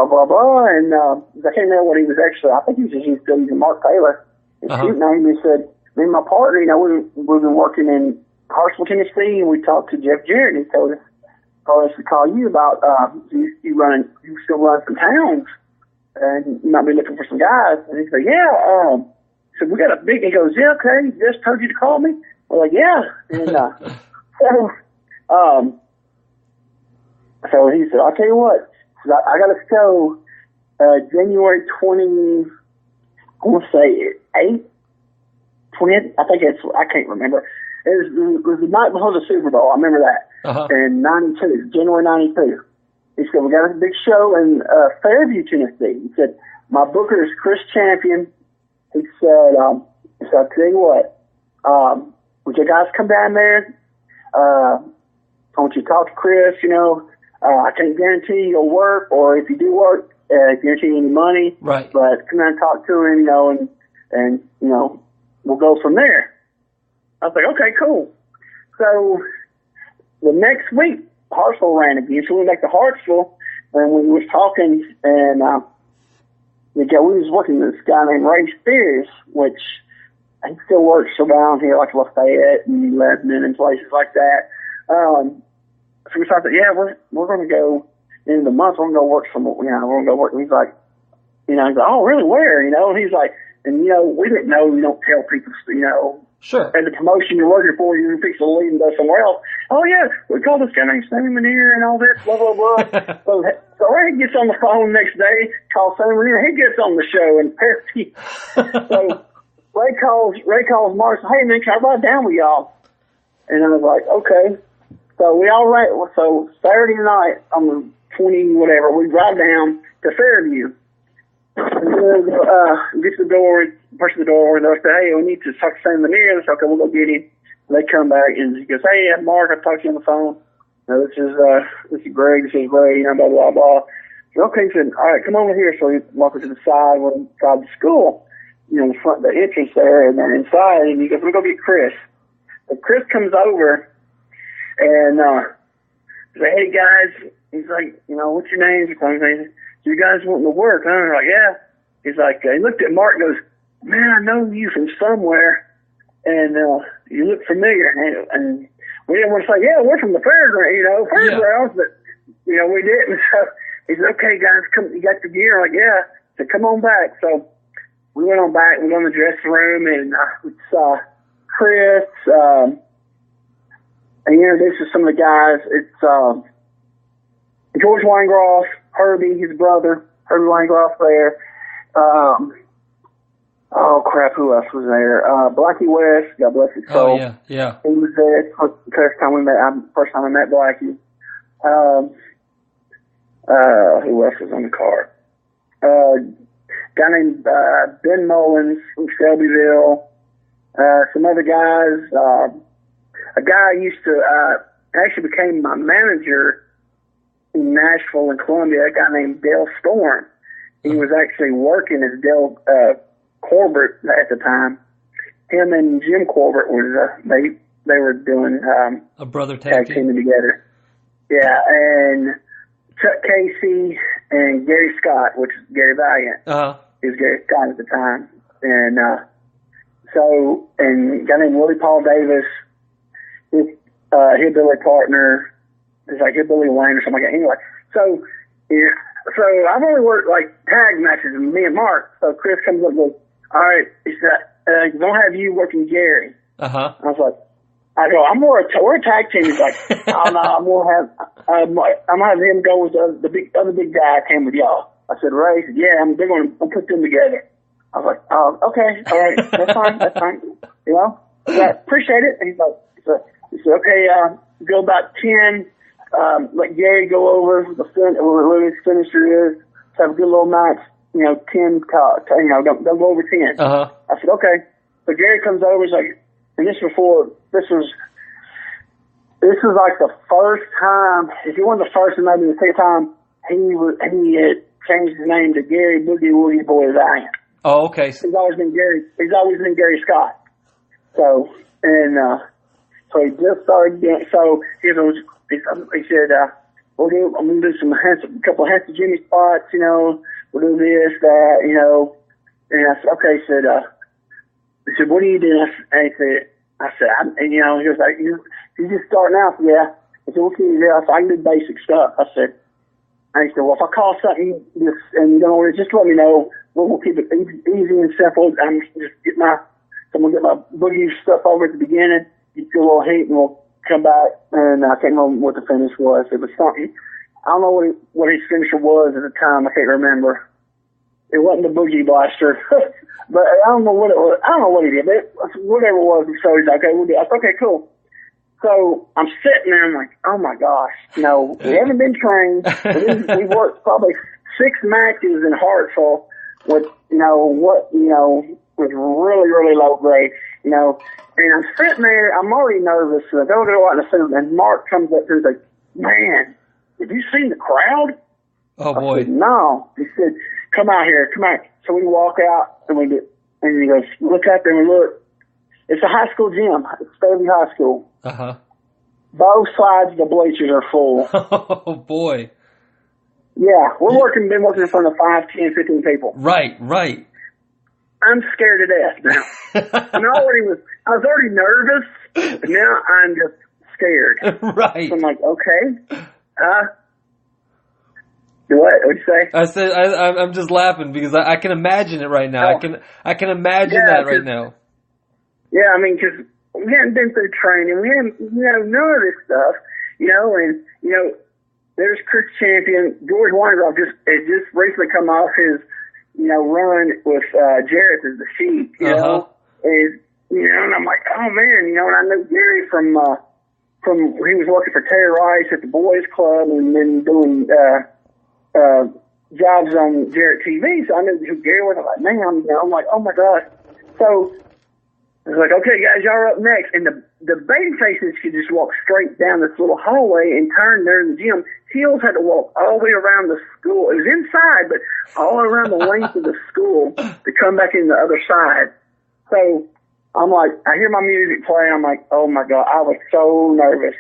blah, blah. And I can't remember what he was actually, I think he was just using Mark Taylor. His shoot name, he said, me and my partner, we've been working in Hartsville, Tennessee, and we talked to Jeff Jarrett, and he told us to call you about, you still run some towns, and you might be looking for some guys. And he said, yeah, so we got a big, he goes, yeah, okay, just told you to call me. We're like, yeah. And, so he said, I'll tell you what, I got a show, January 20, I want to say 8, 20th, I can't remember. It was the night before the Super Bowl. I remember that. In 92, January 92. He said, we got a big show in Fairview, Tennessee. He said, my booker is Chris Champion. He said, I'll tell you what, would you guys come down there? I want you to talk to Chris, I can't guarantee you'll work, or if you do work, guarantee any money. Right. But come down and talk to him, and we'll go from there. I was like, okay, cool. So the next week, Hartsville ran again. So we went back to Hartsville, and we was talking, and we was working with this guy named Ray Spears, which he still works around here, like Lafayette and Lebanon and places like that. So we started, we're going to go in the month. We're going to go work some, we're going to go work. And he's like, oh, really? Where? And he's like, and we didn't know. We don't tell people, Sure. At the promotion you're working for, you're fixing to leave and go somewhere else. Oh yeah, we called this guy named Sammy Manier and all that, blah blah blah. so Ray gets on the phone next day, calls Sammy Manier. He gets on the show and so Ray calls Mark. Hey man, can I ride down with y'all? And I was like, okay. So we all ran. So Saturday night on the 20 whatever, we drive down to Fairview. And then get to the door, push the door, and they say, hey, we need to talk to Sam Manier. They say, okay, we'll go get him. And they come back, and he goes, hey, Mark, I talked to you on the phone. This is Greg, this is Ray, blah, blah, blah. So, okay, he said, all right, come over here. So he walked to the side, went inside the school, the front, the entrance there, and then inside, and he goes, we'll go get Chris. So Chris comes over, and he's like, hey, guys, he's like, what's your name? You guys wanting to work, huh? I'm like, yeah. He's like, he looked at Mark and goes, man, I know you from somewhere, and you look familiar. And we didn't want to say, yeah, we're from the fairgrounds, but, we didn't. So he said, okay, guys, come, you got the gear? I'm like, yeah. So come on back. So we went on back, we went in the dressing room, and we saw Chris, and he introduced us to some of the guys. It's George Weingroff, Herbie, his brother, Herbie Weingroff there. Oh crap, who else was there? Blackie West, God bless his soul. Oh yeah. He was there. First time I met Blackie. Who else was on the card? Guy named Ben Mullins from Shelbyville. Some other guys. A guy I used to actually became my manager in Nashville and Columbia, a guy named Dale Storm. He was actually working as Dale Corbett at the time. Him and Jim Corbett they were doing a brother tag teaming together. Yeah, and Chuck Casey and Gary Scott, which is Gary Valiant. He was Gary Scott at the time. And and a guy named Willie Paul Davis, his hillbilly partner, it's like Hillbilly Wayne or something like that. Anyway, so I've only worked like tag matches with me and Mark. So Chris comes up and goes, all right, he said, don't have you working Gary. I was like, we're a tag team. He's like, oh no, I'm gonna have him go with the other big guy I came with y'all. I said, Ray, he said, yeah, they're gonna put them together. I was like, oh, okay, all right, that's fine, you know. Yeah, appreciate it. And he said, okay, go about 10, let Gary go over what his finisher is, have a good little match, 10, don't go over 10. Uh-huh. I said, okay. So Gary comes over, he's like, and this was like the first time, if you wasn't the first and maybe the second time, he had changed his name to Gary Boogie Woogie Boy Valiant. Oh, okay. He's always been Gary Scott. So, so he just started getting, so he said, I'm going to do a couple of Handsome Jimmy spots, we'll do this, that, and I said, okay, he said, what are you doing? And I said, he was like, you just starting out? Yeah. I said, what can you do? I said, I can do basic stuff. I said, he said, well, if I call something and you don't want to, just let me know. We'll keep it easy and simple. I'm going to get my boogie stuff over at the beginning, get you a little heat, and we'll come back. And I can't remember what the finish was. It was something. I don't know what his finisher was at the time. I can't remember. It wasn't the Boogie Blaster. But I don't know what it was. I don't know what he did. But whatever it was, so he's like, okay, we'll do it. I said, okay, cool. So I'm sitting there, I'm like, oh my gosh, we haven't been trained. We worked probably 6 matches in Hartsville with, was really, really low grade, and I'm sitting there, I'm already nervous, so I go to watch the film, and Mark comes up to me and says, man, have you seen the crowd? Oh boy. I said, no. He said, come out here. So we walk out, and he goes, look out there and look. It's a high school gym. It's Fairview High School. Uh-huh. Both sides of the bleachers are full. Oh boy. Yeah, been working in front of 5, 10, 15 people. Right. I'm scared to death now. I was already nervous, but now I'm just scared. Right. So I'm like, okay. What'd you say? I said I'm just laughing because I can imagine it right now. Oh. I can imagine that right now. Yeah, I mean, because we hadn't been through training, we hadn't, none of this stuff, and there's Chris Champion, George Weinrock has just recently come off his, run with Jarrett as the Sheep, Uh-huh. And I'm like, oh man, and I know Gary from he was working for Terry Rice at the Boys Club and then doing jobs on Jarrett TV, so I knew who Gary was. I'm like, man, I'm like, oh my gosh. So I was like, okay, guys, y'all are up next. And the baby faces could just walk straight down this little hallway and turn there in the gym. Heels had to walk all the way around the school. It was inside, but all around the length of the school to come back in the other side. So I'm like, I hear my music playing. I'm like, oh my God, I was so nervous.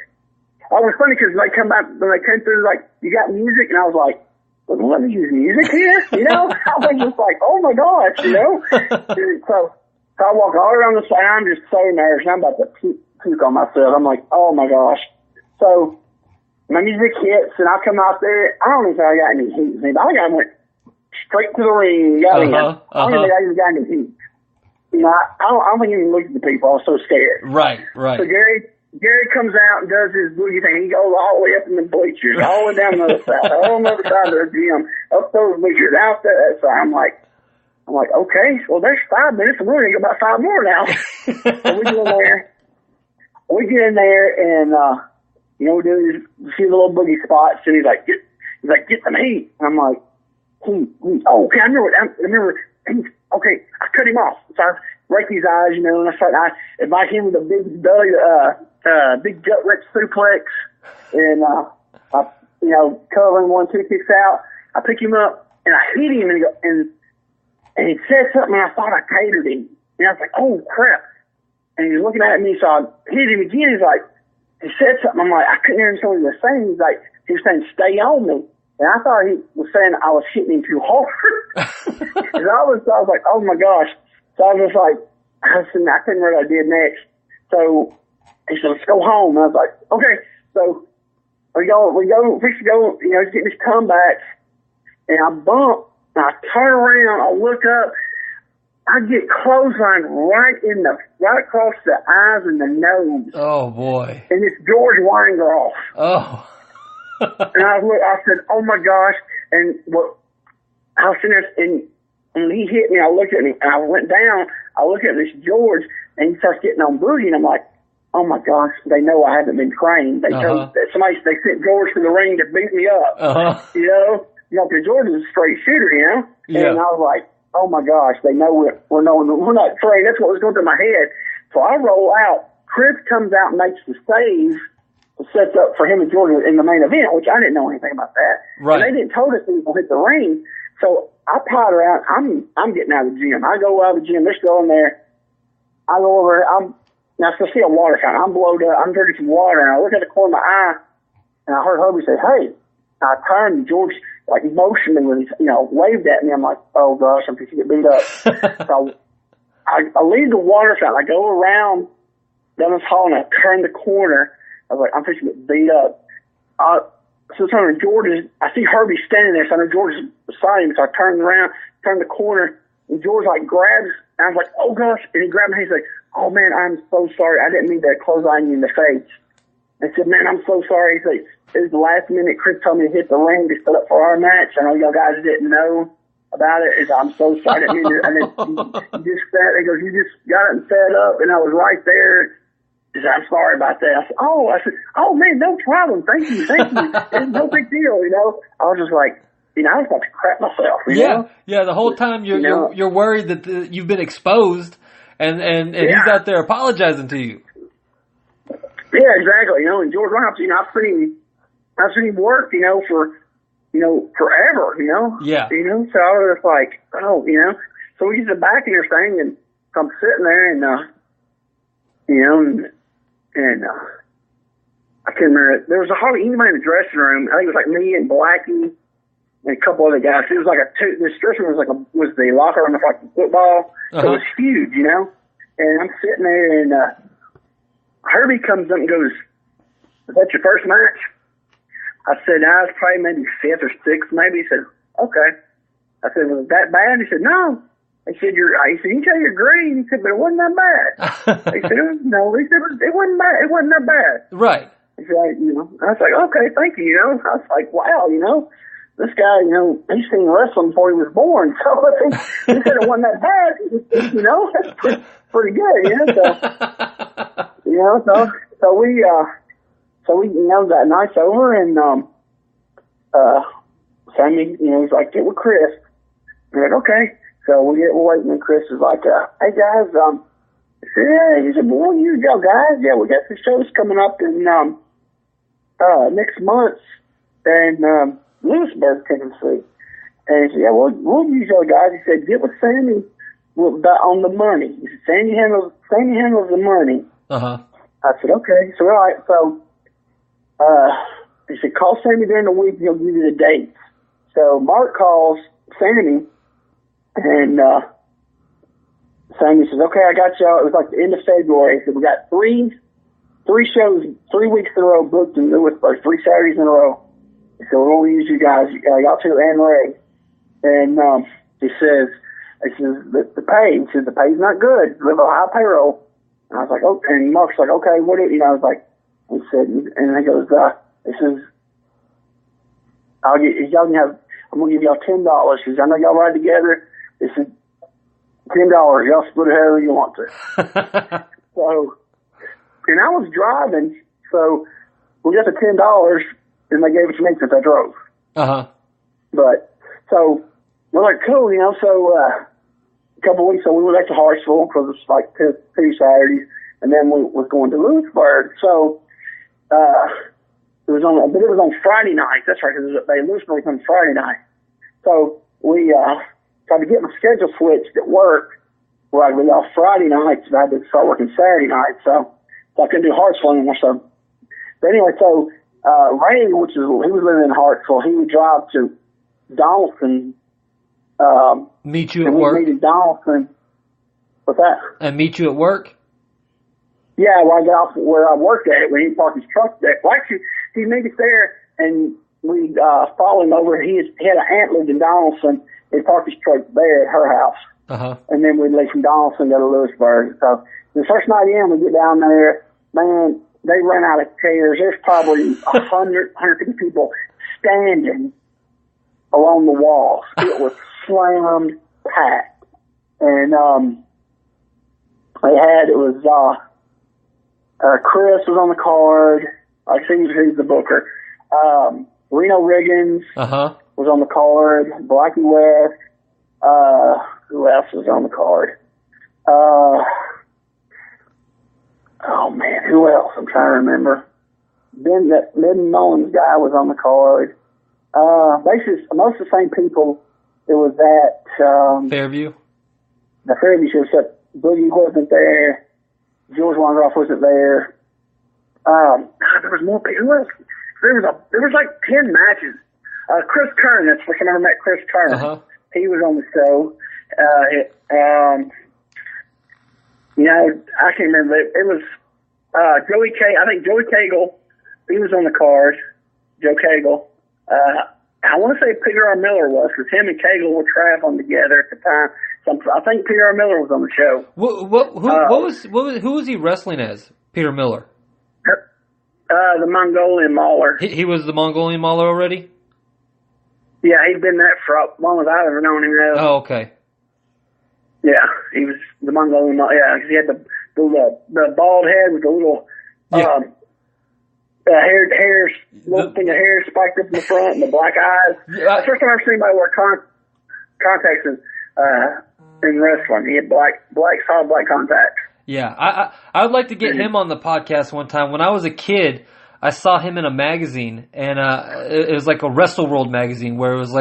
I was funny because when they came through, like, you got music, and I was like, well, let me use music here, I was just like, oh my gosh, So I walk all around the side. I'm just so nervous. I'm about to puke on myself. I'm like, oh my gosh. So my music hits, and I come out there. I don't even think I got any heat. I think I went straight to the ring. I don't even think I even got any heat. I don't think I even looked at the people. I was so scared. Right. So Gary comes out and does his boogie thing. He goes all the way up in the bleachers, all the way down the other side, all on the other side of the gym, up those bleachers, out that side. I'm like, okay, well, there's 5 minutes, and we're going to go about 5 more now. So we get in there, and, we do a few little boogie spots, and he's like, get some heat. And I'm like, heat. Oh, okay, I remember, okay, I cut him off. So I rake his eyes, and I invite him with a big belly, big gut wrench suplex, and, cover him 1, 2 kicks out. I pick him up, and I hit him, and he said something, and I thought I catered him. And I was like, oh, crap. And he was looking at me, so I hit him again. He said something. I'm like, I couldn't hear what he was saying. He was saying, stay on me. And I thought he was saying I was hitting him too hard. And I was like, oh, my gosh. So I was just like, I couldn't remember what I did next. So he said, let's go home. And I was like, okay. So we go, getting his comeback. And I bump. And I turn around, I look up, I get clothesline right across the eyes and the nose. Oh boy! And it's George Weingroff. Oh. And I said, oh my gosh! And I was sitting there, and And he hit me, I looked at him, and I went down, I looked at this George, and he starts getting on Booty, and I'm like, oh my gosh, they know I haven't been trained. They told they sent George to the ring to beat me up. You know, because George is a straight shooter, you know? And I was like, oh my gosh, they know we're not trained. That's what was going through my head. So I roll out. Chris comes out and makes the save to set up for him and George in the main event, which I didn't know anything about that. Right. And they didn't tell us he was going to hit the ring. So I potter out. I'm getting out of the gym. I go out of the gym. Let's go in there. I go over. Now I see a water fountain. I'm blowed up. I'm drinking some water, and I look at the corner of my eye, and I heard Herbie say, "Hey." And I turned, and George like motioned me with his, waved at me. I'm like, "Oh gosh, I'm going to get beat up." So I leave the water fountain. I go around down this hall, and I turn the corner. I was like, I'm fixing to get beat up. So I see Herbie standing there, so I know George is beside him, so I turned around, turned the corner, and George like grabs, and I was like, oh gosh, and he grabbed me, he's like, oh man, I'm so sorry, I didn't mean to clothesline you in the face. I said, man, I'm so sorry. He's like, it was the last minute, Chris told me to hit the ring to set up for our match. I know y'all guys didn't know about it. He's like, I'm so sorry, I didn't mean to, and then he just sat, he goes, you just got it set up, and I was right there. He said, I'm sorry about that. I said, oh man, no problem. Thank you. It's no big deal, I was just like, I was about to crap myself. You know? Yeah. The whole time you're worried that you've been exposed, and he's out there apologizing to you. Yeah, exactly. And George Reynolds, I've seen him work, for forever. Yeah. So I was just like, oh, So we get to the back of your thing, and so I'm sitting there, and I can't remember. There was hardly anybody in the dressing room. I think it was like me and Blackie and a couple other guys. It was like this dressing room was the locker room of like football. So it was huge, And I'm sitting there, and Herbie comes up and goes, "Is that your first match?" I said, "I was probably maybe fifth or sixth, maybe." He said, "Okay." I said, "Was it that bad?" He said, "No." He said, you can tell you're green. He said, but it wasn't that bad. He said, no. He said, it wasn't bad. It wasn't that bad. Right. He said, I was like, okay, thank you. I was like, wow, this guy, he's seen wrestling before he was born. So he said it wasn't that bad. That's pretty good. So we that night's over, and Sammy, he's like, get with Chris. I'm like, okay. So we're waiting, and Chris is like, hey guys, he said, well, you go guys. Yeah, we got some shows coming up in, next month in, Lewisburg, Tennessee. And he said, yeah, we'll use you guys. He said, get with Sammy on the money. He said, Sammy handles the money. I said, okay. So, all right. So, he said, call Sammy during the week, and he'll give you the dates. So Mark calls Sammy, and Sammy says, okay, I got y'all. It was like the end of February. He said, we got three shows, 3 weeks in a row booked in Lewisburg, 3 Saturdays in a row. He said, we're going to use you guys, y'all two and Ray. And he says, the pay. He says, the pay's not good. We have a high payroll. And I was like, oh, and Mark's like, okay, what do you, I was like, he said, and he goes, he says, I'm going to give y'all $10. He says, I know y'all ride together. He said, $10. Y'all split it however you want to. So, and I was driving, so we got the $10, and they gave it to me since I drove. But, so, we're like, cool, so, a couple of weeks, so we went back to Hartsville, because it's like 2 Saturdays, and then we was going to Lewisburg. So, it was on Friday night. That's right, because Lewisburg was on Friday night. So, we, tried to get my schedule switched at work, where I'd be off Friday nights, and I had to start working Saturday night, so I couldn't do Hartsville anymore. So, but anyway, so Ray, he was living in Hartsville, he would drive to Donaldson. Meet you at work? We meet at Donaldson. What's that? And meet you at work? Yeah, when I got off where I worked at, when he parked his truck there. Well, actually, he met us there, and we followed him over. He had an aunt lived in Donaldson. He parked his truck there at her house. And then we'd leave from Donaldson, go to Lewisburg. So the first night in, we get down there, man, they ran out of chairs. There's probably 150 people standing along the walls. It was slammed packed. And Chris was on the card. I see he's the booker. Reno Riggins was on the card. Blackie West. Who else was on the card? Oh man, who else? I'm trying to remember. Ben Mullins guy was on the card. Basically, most of the same people. It was at Fairview. The Fairview show, except Boogie wasn't there. George Wangroff wasn't there. There was more people. There was like 10 matches. Chris Kern, that's the first time I ever met Chris Kern. He was on the show. I can't remember. It was Joey K. I think Joey Cagle. He was on the card. Joe Cagle. I want to say Peter R. Miller was, because him and Cagle were traveling together at the time. So I think Peter R. Miller was on the show. Who was he wrestling as? Peter Miller. The Mongolian Mauler. He was the Mongolian Mauler already? Yeah, he'd been that for as long as I've ever known him. Oh, okay. Yeah, he was the Mongolian Mauler. Yeah, because he had the bald head with the little little thing of hair spiked up in the front and the black eyes. Yeah. The first time I've seen anybody wear contacts in wrestling. He had solid black contacts. Yeah, I would like to get him on the podcast one time. When I was a kid, I saw him in a magazine, and it was like a Wrestle World magazine where it was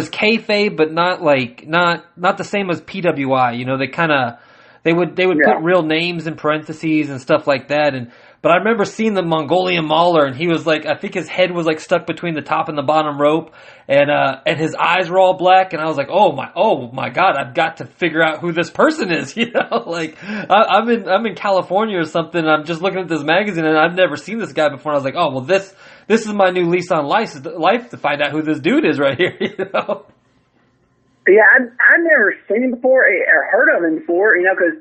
kayfabe, but not the same as PWI. You know, they would put real names in parentheses and stuff like that. But I remember seeing the Mongolian Mauler, and he was like, I think his head was like stuck between the top and the bottom rope, and his eyes were all black, and I was like, oh my God, I've got to figure out who this person is, you know, like, I'm in California or something, and I'm just looking at this magazine, and I've never seen this guy before, and I was like, oh, well, this is my new lease on life to find out who this dude is right here, you know? Yeah, I'd never seen him before, or heard of him before, you know, because,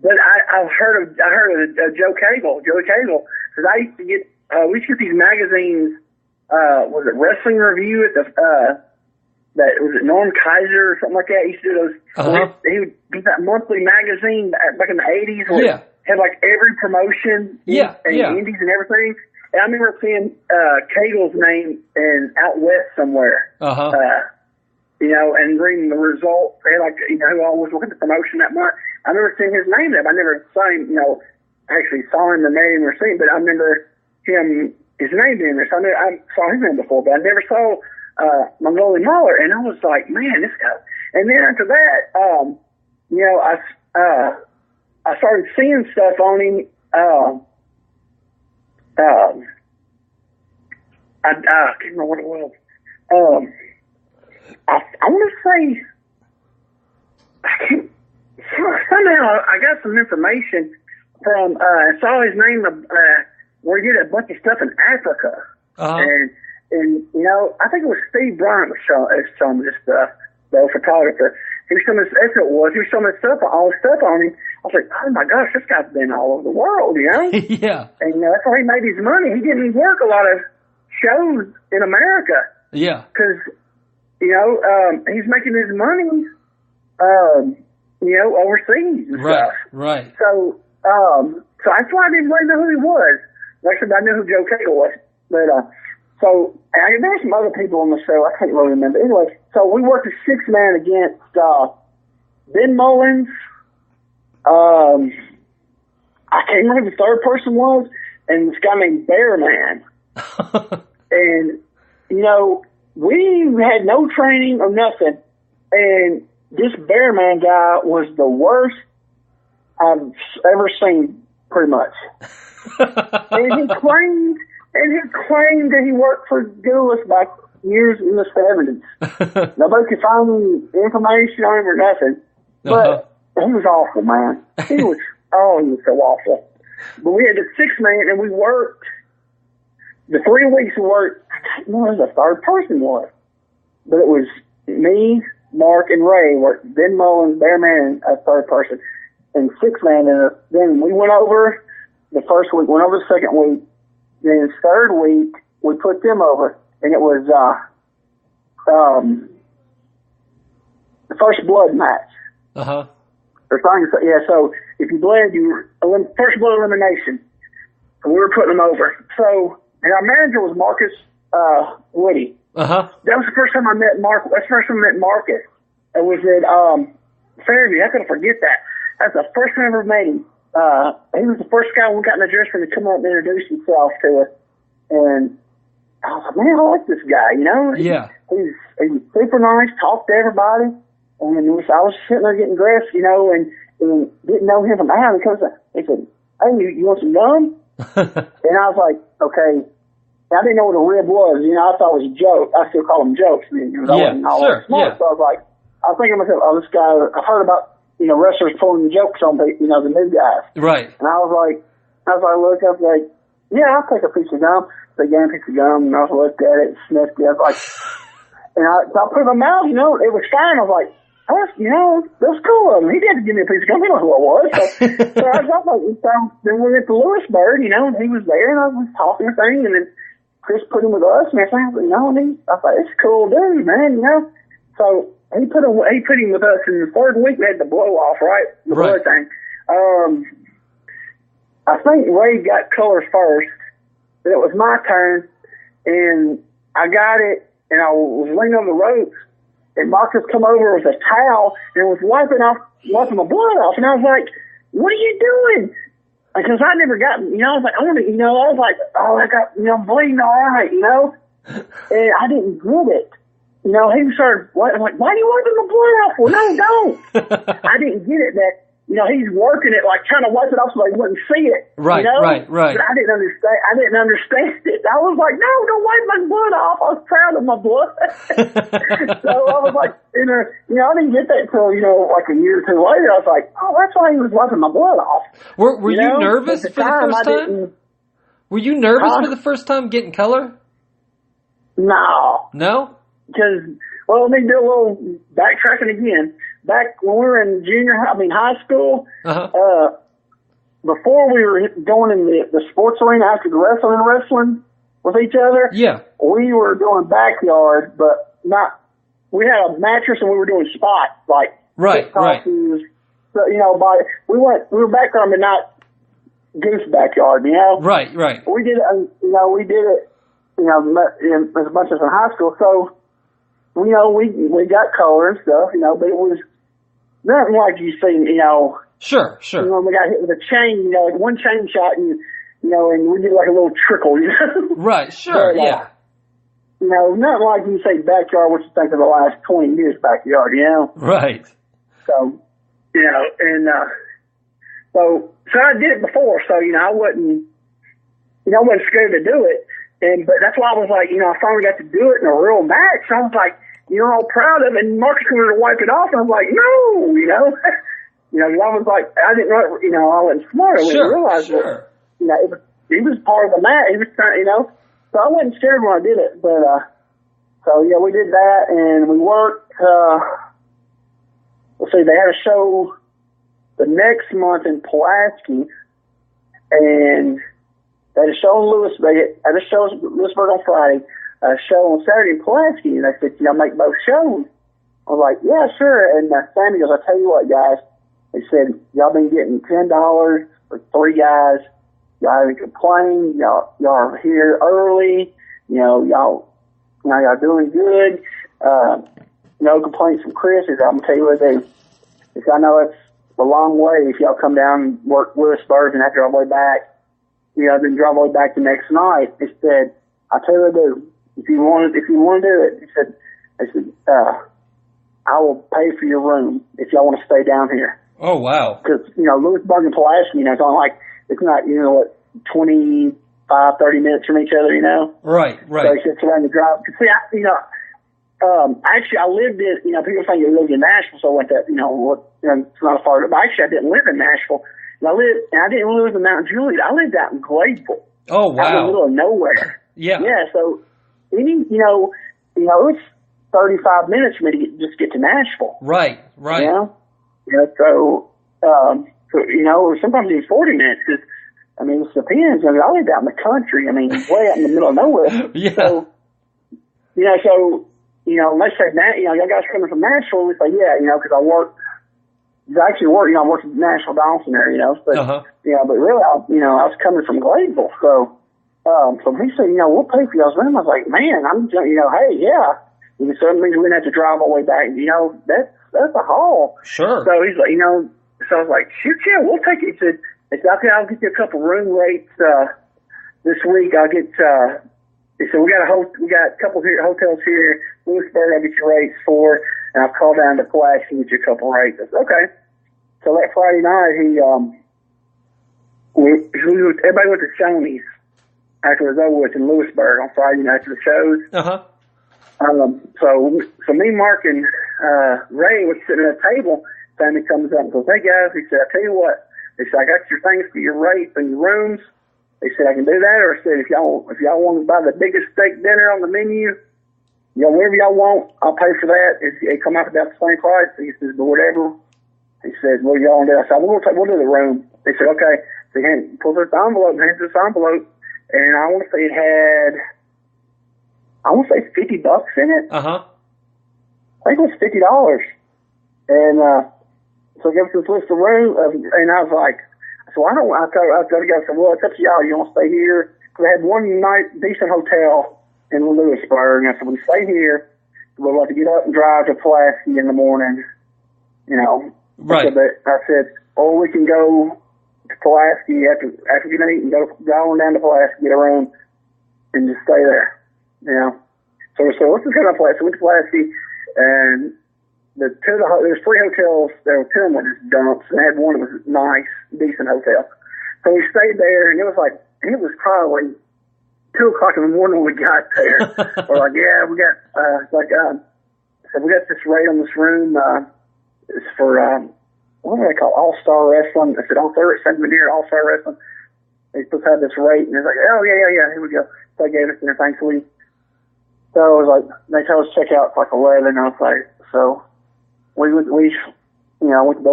but I've heard of Joe Cagle, because I used to get we used to get these magazines. Was it Wrestling Review at that was it Norm Kaiser or something like that? He used to do those. He would get that monthly magazine back in the '80s where it had like every promotion, indies and everything. And I remember seeing Cagle's name out west somewhere. You know, and reading the results, they had who all was working the promotion that month. I remember seeing his name there. I never saw him, actually saw him or met him or seen him, but I remember his name being there. So I saw his name before, but I never saw Mongolian Mauler. And I was like, man, this guy. And then after that, I started seeing stuff on him. I can't remember what it was. I want to say, somehow I got some information from, I saw his name, where he did a bunch of stuff in Africa. And, I think it was Steve Bryant was showing me this stuff, the photographer. He was showing me, that's what it was. He was showing me all the stuff on him. I was like, oh my gosh, this guy's been all over the world, you know? Yeah. And, that's how he made his money. He didn't work a lot of shows in America. Yeah. Because, he's making his money, overseas and stuff. Right. So that's why I didn't really know who he was. Like I said, I knew who Joe Cagle was. But, and there were some other people on the show. I can't really remember. Anyway, so we worked a 6-man against, Ben Mullins. I can't remember who the third person was. And this guy named Bearman. And, we had no training or nothing, and this Bearman guy was the worst I've ever seen, pretty much. and he claimed that he worked for Goulas back years in the 70s. Nobody could find any information on him or nothing, but he was awful, man. He was so awful. But we had the 6-man, and we worked. The 3 weeks we worked, I don't know who the third person was, but it was me, Mark, and Ray worked. Ben Mullins, Bearman, and a third person, and 6-man. And then we went over the first week, went over the second week. Then the third week, we put them over, and it was first blood match. Uh-huh. So if you bled, first blood elimination. So we were putting them over. So, and our manager was Marcus Woody. Uh-huh. That was the first time I met Mark. That's the first time I met Marcus. It was at Fairview. I couldn't forget that. That's the first time I ever met him. He was the first guy we got in the dressing room to come up and introduce himself to us. And I was like, man, I like this guy, you know? Yeah. He's super nice, talked to everybody. And I was sitting there getting dressed, you know, and didn't know him from Adam. He said, hey, you want some gum? And I was like, okay. I didn't know what a rib was. You know, I thought it was a joke. I still call them jokes. I wasn't all that smart. So I was thinking to myself, this guy, I've heard about, you know, wrestlers pulling jokes on the, you know, the new guys. Right. And I was like, look, I was like, yeah, I'll take a piece of gum. So I gave him a piece of gum, and I looked at it, sniffed it. I was like, and I put it in my mouth, you know, it was fine. I was like, you know, that's cool of him. He didn't give me a piece of gum. He didn't know who I was. So I was like, then we went to Lewisburg, you know, and he was there, and I was talking to thing, and then Chris put him with us, and everything. You know, and I thought, it's a cool dude, man, you know. So he put him with us, and the third week we had the blow off, right? The blood thing. I think Ray got colors first. It was my turn, and I got it, and I was leaning on the ropes, and Marcus come over with a towel and was wiping my blood off, and I was like, what are you doing? Because I never got, you know, I was like, oh, I got, you know, I'm bleeding all right, you know? And I didn't get it. You know, he started, I'm like, why are you wiping my blood off? Well, no, don't. I didn't get it that, you know, he's working it, like trying to wipe it off so they wouldn't see it. Right, you know? right. But I didn't understand it. I was like, no, don't wipe my blood off. I was proud of my blood. So I was like, you know, I didn't get that until, you know, like a year or two later. I was like, oh, that's why he was wiping my blood off. Were you nervous for the first time? Were you nervous for the first time getting color? No. No? Because, well, let me do a little backtracking again. Back when we were in high school, before we were going in the sports arena after the wrestling with each other, we were doing backyard, but we had a mattress and we were doing spots, like right. So, you know, we were backyard, but not goose backyard, you know? Right. We did it, you know, as much as in high school, so, you know, we got color and stuff, you know, but it was nothing like you see, you know. Sure. You know, we got hit with a chain, you know, like one chain shot, and you know, and we did like a little trickle, you know. Right. Sure. But, you know, nothing like you say backyard. What you think of the last 20 years backyard, you know. Right. So, you know, and so I did it before, so you know, I wasn't scared to do it, but that's why I was like, you know, I finally got to do it in a real match. So I was like, you know, all proud of it, and Marcus wanted to wipe it off, and I was like, no, you know. You know, I was like, I didn't know, you know, I wasn't smart. I didn't realize that, you know, he was part of the match. He was trying, you know, so I wasn't scared when I did it. But, so yeah, we did that, and we worked, let's see, they had a show the next month in Pulaski, and they had a show in Lewisburg on Friday, a show on Saturday in Pulaski, and they said, you know, make both shows. I was like, yeah, sure. And Sammy goes, I tell you what, guys, they said, y'all been getting $10 for 3 guys. Y'all haven't complained. Y'all are here early. You know, y'all doing good. No complaints from Chris. I'm going to tell you what they, I know it's a long way if y'all come down and work Lewisburg and have to drive all the way back. You know, then drive all the way back the next night. They said, I'll tell you what to do. If you want to do it, they said, I will pay for your room if y'all want to stay down here. Oh, wow. Because, you know, Lewisburg and Pulaski, you know, it's only like, it's not, you know, what, 25, 30 minutes from each other, you know? Right. So it's around the drive. See, actually, I lived in, you know, people think you lived in Nashville, so I went to, you know, it's not a far, but actually I didn't live in Nashville. And I didn't live in Mount Juliet. I lived out in Gladeville. Oh, wow. Out in the middle of nowhere. Yeah. Yeah, so, you know, it's 35 minutes for me to just get to Nashville. Right. You know? Yeah, so, you know, or sometimes even 40 minutes, because, I mean, it depends. I mean, I lived out in the country. I mean, way out in the middle of nowhere. Yeah. So, you know, so they say, y'all guys coming from Nashville? We say, yeah, because I work at the Nashville Donaldson area, but, but really, I was coming from Gladeville. So he said, we'll pay for y'all's room. I was like, man, hey, yeah. So it means we didn't have to drive all the way back. That's a haul. Sure. So he's like, so I was like, shoot, yeah, we'll take it. He said, okay, I'll get you a couple room rates, this week. I'll get, he said, we got a couple hotels here, Lewisburg, I'll get you rates for, and I'll call down to Pulaski and get you a couple rates. I said, okay. So that Friday night, everybody went to Shoney's after it was over with in Lewisburg on Friday night after the shows. So me, Mark, and Ray was sitting at a table. Sammy comes up and goes, hey guys, he said, I tell you what, he said, I got your things for your rates and your rooms. He said, I can do that, or he said, if y'all want to buy the biggest steak dinner on the menu, whatever y'all want, I'll pay for that. It come out about the same price. He says, but whatever. He said, what do y'all want to do? I said, we'll do the room. He said, okay. So he pulls this envelope and hands this envelope, and I want to say it had, $50 in it. I think it was $50. And so he gave us this list of rooms, and I was like, so I told the guy, I said, well, it's up to y'all. You want to stay here? Because I had one night decent hotel in Lewisburg, and I said, we stay here. We'll have to get up and drive to Pulaski in the morning, Right. I said, or we can go to Pulaski after we get eat and go on down to Pulaski, get a room, and just stay there, So we said, let's just go to Pulaski. We went to Pulaski, and there's 3 hotels. There were 2 of them were just dumps, and I had one that was nice, decent hotel. So we stayed there, and it was probably 2 o'clock in the morning when we got there. We're like, yeah, we got, so we got this rate on this room, it's for, what do they call it? All-Star Wrestling. I said, All-Star Wrestling. They supposed to have this rate, and it's like, oh, yeah, here we go. So they gave us everything. So it was like, they told us to check out like 11, and I was like, so we went to do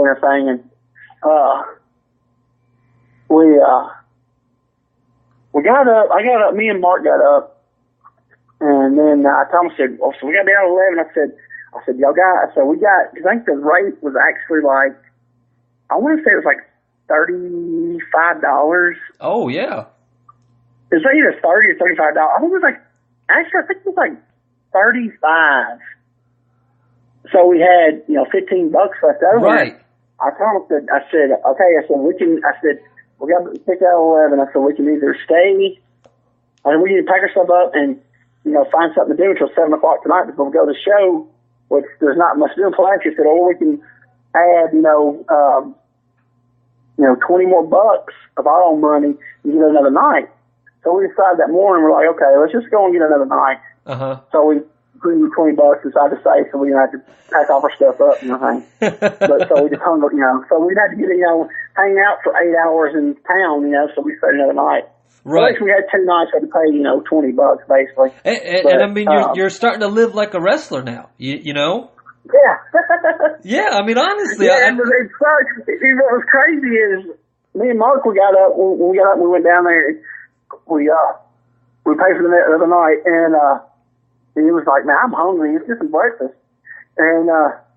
everything, and, we got up, me and Mark got up, and then I told him, I said, so we got down to 11, I said, y'all got, so we got, because I think the rate was actually like, I want to say it was like $35. Oh, yeah. It was either $30 or $35. I think it was like, actually, I think it was like 35. So we had, $15 left over. Right. I told him, I said, okay, we got to pick out 11. I said, we can either stay, we need to pack our stuff up and, find something to do until 7 o'clock tonight before we go to the show, which there's not much to do in Pulaski. I said, or we can add, 20 more bucks of our own money and get another night. So we decided that morning, we're like, okay, let's just go and get another night. So we put in $20 inside the safe, so we didn't have to pack all our stuff up and everything. But so we just hung, so we had to get, hang out for 8 hours in town, so we stayed another night. Right. So we had 2 nights, we had to pay, $20 basically. And I mean, you're starting to live like a wrestler now, you know? Yeah. Yeah, I mean, honestly. Yeah, it sucks. What was crazy is me and Mark, when we got up, we went down there, we paid for the other night, and he was like, man, I'm hungry. Let's get some breakfast. And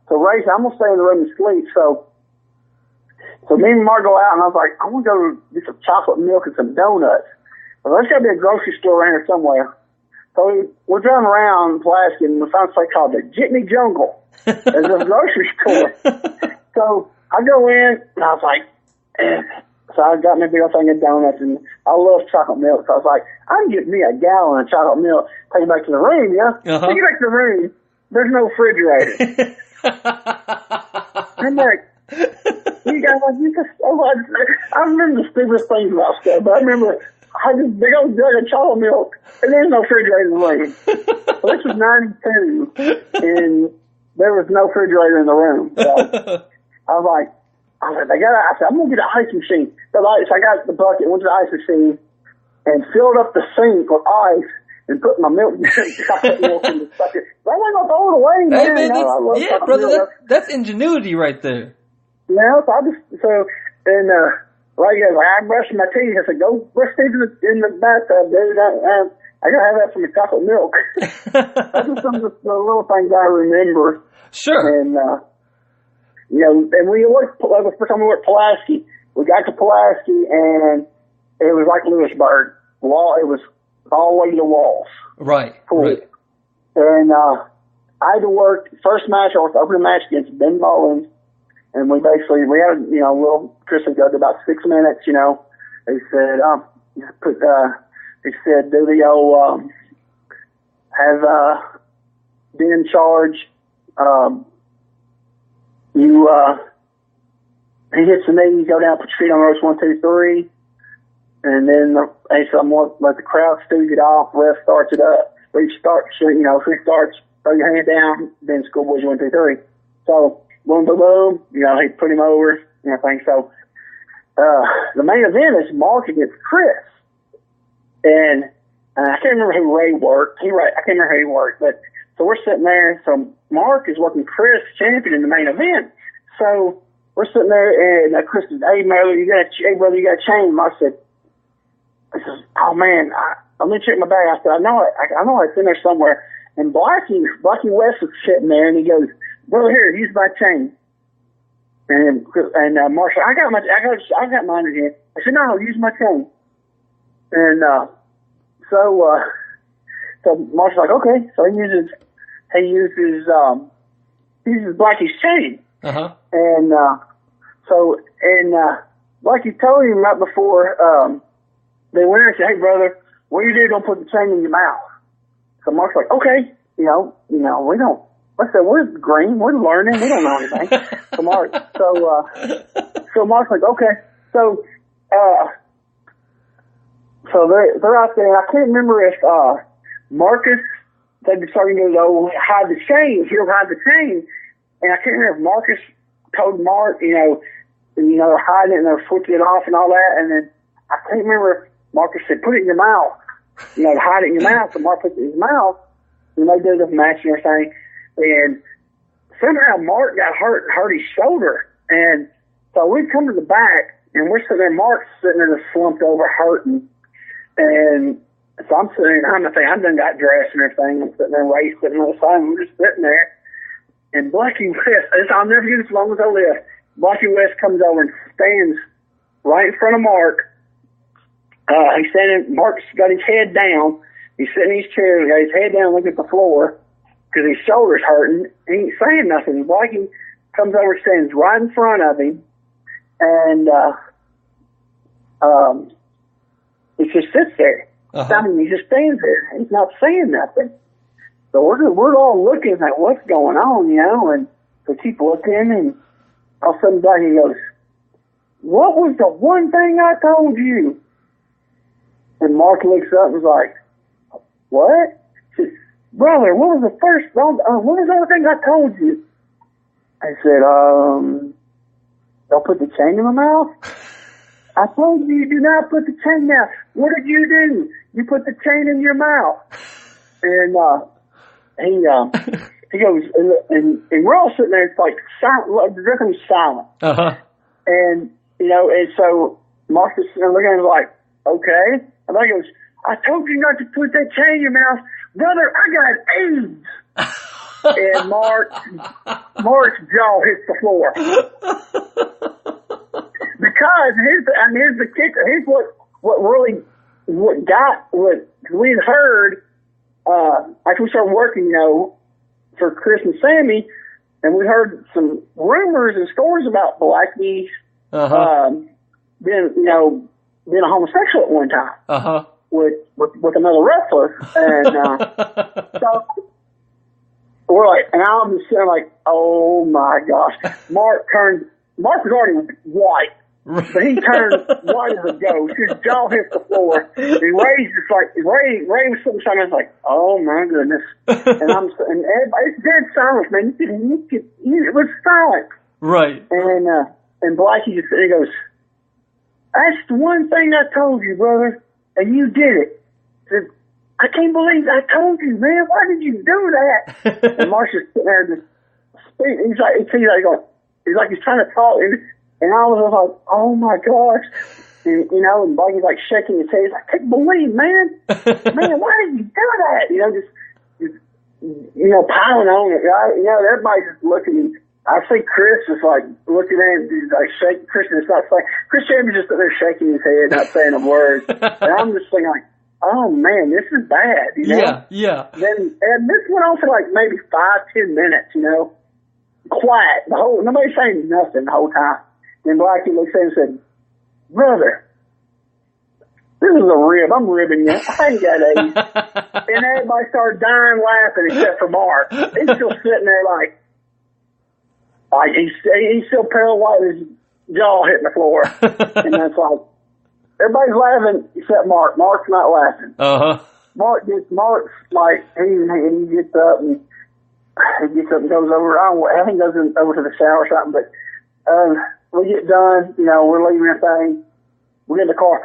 so Ray said, I'm going to stay in the room and sleep. So me and Mark go out, and I was like, I want to go get some chocolate milk and some donuts. Well, there's got to be a grocery store around here somewhere. So we're driving around Pulaski, and we found a place called the Jitney Jungle. There's a grocery store. So I go in, and I was like, so I got me a big old thing of donuts, and I love chocolate milk. So I was like, I can get me a gallon of chocolate milk, take it back to the room, Take it back to the room. There's no refrigerator. I'm like, you guys, I remember the stupidest things about stuff, but I remember I had this big old jug of chocolate milk, and there's no refrigerator in the room. So this was 92, and there was no refrigerator in the room. So I was like, I said, I'm going to get an ice machine. So I got the bucket, went to the ice machine, and filled up the sink with ice, and put my milk, chocolate milk in the bucket. I wasn't going to throw it away, man. Hey, man, brother, that's ingenuity right there. Yeah, Right, he goes, I'm brushing my teeth. I said, go brush teeth in the bathtub, dude. I gotta have that for my chocolate milk. That's just some of the little things I remember. Sure. And, and we worked, that was the first time we worked Pulaski. We got to Pulaski, and it was like Lewisburg. It was all the way to the walls. Right, cool. Right. And I had to work, first match, I worked the opening match against Ben Mullins, and we had, Chris would go to about 6 minutes, They said, do the old, have, been in charge, he hits the knee, you go down, put your feet on ropes, 1, 2, 3, and then they said, let the crowd stooge it off, ref starts it up. If he starts, throw your hand down, then schoolboys 1, 2, 3. So, boom, boom, boom, he put him over, and everything. So, the main event is Mark against Chris. And I can't remember who Ray worked. I can't remember who he worked, but so we're sitting there. So Mark is working Chris champion in the main event. So we're sitting there, and Chris says, "Hey, brother, you got a chain." I said, "Oh man, let me check my bag." I said, "I know it's in there somewhere." And Blackie West was sitting there, and he goes, "Brother, here, use my chain." And Mark said, "I got mine in here." I said, "No, use my chain." And so Mark's like, "Okay." So he uses Blackie's chain. Uh-huh. And Blackie told him right before they went in and said, "Hey brother, what you do, don't put the chain in your mouth." So Mark's like, "Okay, we don't." I said, "We're green, we're learning, we don't know anything." So Mark's like, "Okay." So they're out there. I can't remember if Marcus, they'd be starting to go, hide the chain. He'll hide the chain. And I can't remember if Marcus told Mark, they're hiding it and they're flipping it off and all that. And then I can't remember if Marcus said, "Put it in your mouth," hide it in your mouth. So Mark puts it in his mouth. And they did the match and everything. And somehow Mark got hurt his shoulder. And so we come to the back and we're sitting there. Mark's sitting there just slumped over hurting. And so I'm sitting there, I done got dressed and everything. I'm sitting there, Ray sitting on the side, and we're just sitting there. And Blackie West, I'll never forget as long as I live, Blackie West comes over and stands right in front of Mark. He's standing, Mark's got his head down. He's sitting in his chair, he's got his head down looking at the floor because his shoulder's hurting. He ain't saying nothing. Blackie comes over, stands right in front of him, and he just sits there. Uh-huh. I mean, he just stands there. He's not saying nothing. So we're all looking at what's going on, and we keep looking, and all of a sudden Blackie goes, "What was the one thing I told you?" And Mark looks up and was like, "What?" He says, "Brother, what was the other thing I told you?" I said, "Don't put the chain in my mouth." "I told you do not put the chain down." "What did you do?" "You put the chain in your mouth." And he goes, and we're all sitting there, it's like silent, directly silent. Uh-huh. And and so Marcus is looking at him like, "Okay." And I goes, "I told you not to put that chain in your mouth, brother. I got AIDS." And Mark's jaw hits the floor. Because here's the kicker. Here's what we had heard after we started working, for Chris and Sammy, and we heard some rumors and stories about Blackie being a homosexual at one time with another wrestler, and so we're like, and I'm just sitting like, oh my gosh, Mark was already white. But he turned white as a ghost. His jaw hit the floor. And Ray's just like, Ray was sitting beside me. I was like, oh my goodness. And it's dead silence, man. It was silent. Right. And Blackie just, he goes, "That's the one thing I told you, brother. And you did it." I said, "I can't believe I told you, man. Why did you do that?" And Mark's just sitting there just speaking. He's like he's trying to talk. And I was like, oh my gosh. And, and Blackie's like shaking his head. He's like, I can't believe, man, why did you do that? Just piling on it. Everybody's just looking. I see Chris just like looking at him, like shaking. Christian is not saying. Chris Chambers just there shaking his head, not saying a word. And I'm just thinking like, oh man, this is bad. Yeah. And this went on for like maybe 5-10 minutes. Quiet. Nobody saying nothing the whole time. And Blackie looks at him and said, brother, this is a rib. I'm ribbing you. I ain't got AIDS. And everybody started dying laughing except for Mark. He's still sitting there like he's still paralyzed, his jaw hitting the floor. And that's like, everybody's laughing except Mark. Mark's not laughing. Uh-huh. Mark's like, he gets up and goes over. I think he goes over to the shower or something, but we get done, we're leaving the thing. We get in the car.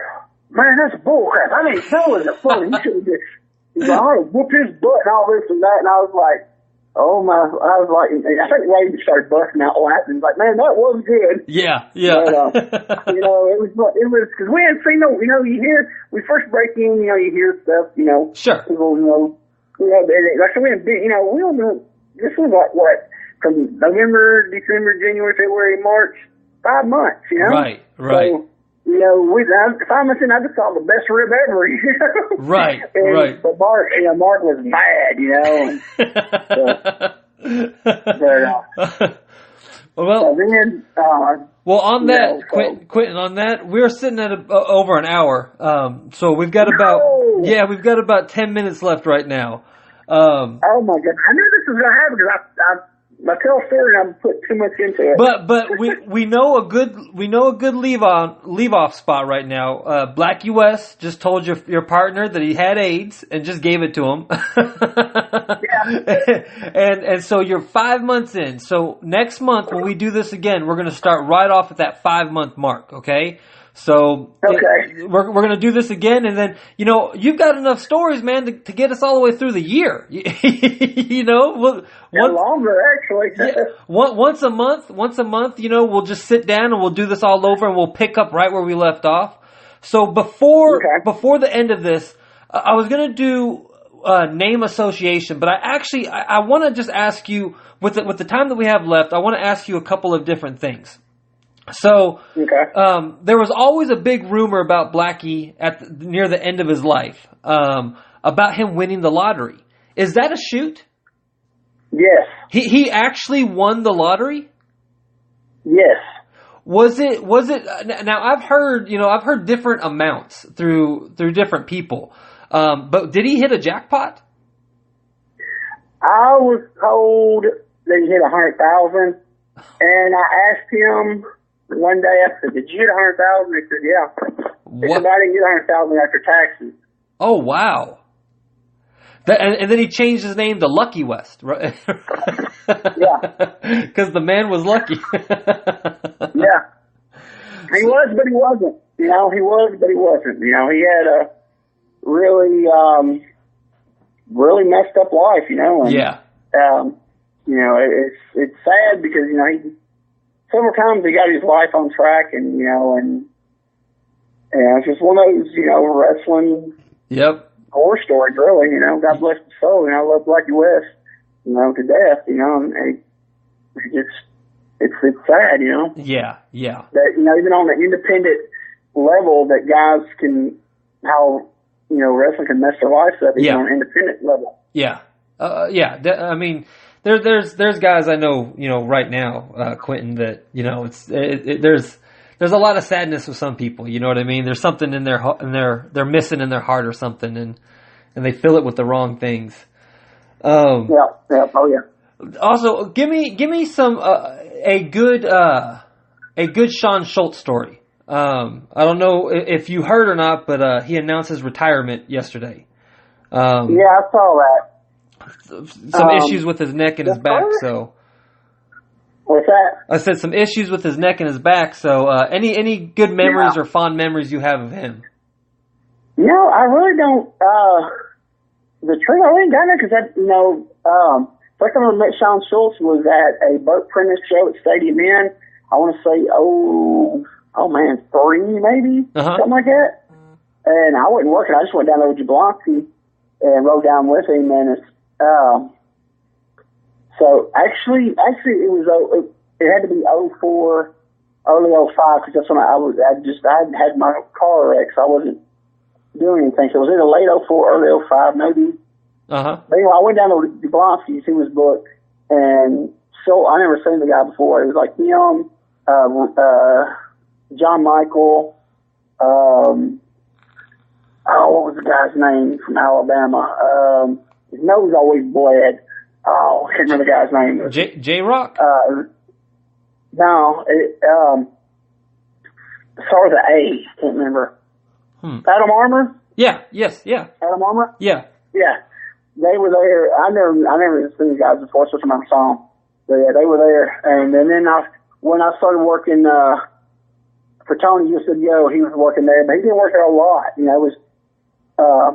Man, that's bullcrap. I didn't know it was funny. He should have just, he's like, I whoop his butt and all this and that. And I was like, oh my, I think Ray started busting out laughing. He's like, man, that was good. Yeah. But, it was, cause we hadn't seen you hear, we first break in, you hear stuff, Sure. People, like, so we had been, we don't know, this was like what, from November, December, January, February, March, 5 months, Right. So, 5 months in, I just saw the best rib ever, Right, right. But Mark was mad, Well, then, on that, Quinton, on that, we're sitting at over an hour. So we've got about 10 minutes left right now. Oh my God! I knew this was going to happen because I tell a story and I put too much into it. But we know a good leave off spot right now. Blackie West just told your partner that he had AIDS and just gave it to him. Yeah. and so you're 5 months in. So next month when we do this again, we're going to start right off at that 5 month mark. Okay. So we're going to do this again, and then you've got enough stories, man, to get us all the way through the year. Longer actually. Once a month, we'll just sit down and we'll do this all over, and we'll pick up right where we left off. So before the end of this, I was going to do name association, but I want to just ask you with the time that we have left, I want to ask you a couple of different things. So, there was always a big rumor about Blackie near the end of his life, about him winning the lottery. Is that a shoot? Yes. He actually won the lottery? Yes. Was it, now I've heard different amounts through different people. But did he hit a jackpot? I was told that he hit 100,000, and I asked him one day, I said, did you hit 100,000? He said, yeah. What? I didn't get 100,000 after taxes. Oh, wow. And then he changed his name to Lucky West, right? Yeah. Because the man was lucky. Yeah. He was, but he wasn't. He was, but he wasn't. He had a really, really messed up life, And, yeah. It's sad because, he several times he got his life on track, and it's just one of those wrestling horror stories, really. God bless his soul. I love Blackie West, to death. And it's sad. Yeah. That even on the independent level, that guys can wrestling can mess their lives up. Even on an independent level. Yeah. I mean. There's guys I know, right now, Quinton, that, there's a lot of sadness with some people, you know what I mean? There's something in they're missing in their heart or something, and they fill it with the wrong things. Oh yeah. Also, give me some, a good Sean Schultz story. I don't know if you heard or not, but, he announced his retirement yesterday. Yeah, I saw that. Some issues with his neck and his back, so. What's that? I said some issues with his neck and his back, so any good memories or fond memories you have of him? I really don't. The truth, I really got it because first time I met Sean Schultz was at a Burt Prentice show at Stadium Inn. I want to say, oh man, 3 maybe, something like that. And I wasn't working. I just went down there with Jablonski and rode down with him. And it's, so actually it had to be 04, early 05, because that's when I had my car wreck, so I wasn't doing anything. So it was either late 04, early 05, maybe. But anyway, I went down to Jablonski's, he was booked, and so I never seen the guy before. It was like him, John Michael, what was the guy's name from Alabama? His nose always bled. Oh, I can't remember the guy's name. J-Rock? No, it started with an A. Can't remember. Adam Armour? Yeah, yes, yeah. Adam Armour? Yeah. Yeah. They were there. I never seen the guys before, so I remember saw them. But yeah, they were there. And then when I started working for Tony, you said, he was working there, but he didn't work there a lot. You know, it was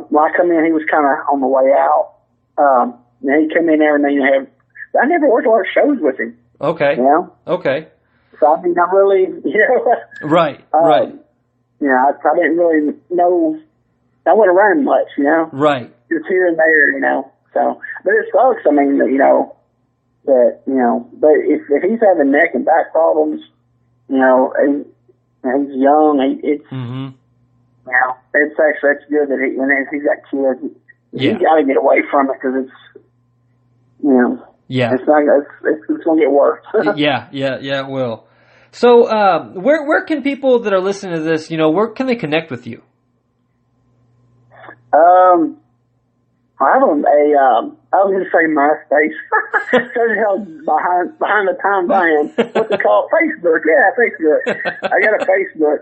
when I come in, he was kind of on the way out. And he'd come in there and then I never worked a lot of shows with him. Okay. You know? Okay. So I mean, I really, Right. Yeah, I didn't really know. I wasn't around much, Right. Just here and there, So, but it sucks. I mean, but if he's having neck and back problems, and he's young, it's that's good that when he's got kids, he's got to get away from it because it's, it's not, it's going to get worse. Yeah, it will. So, where can people that are listening to this, where can they connect with you? I have I was going to say MySpace. behind the time brand. What's it called? Facebook. Yeah, Facebook. I got a Facebook.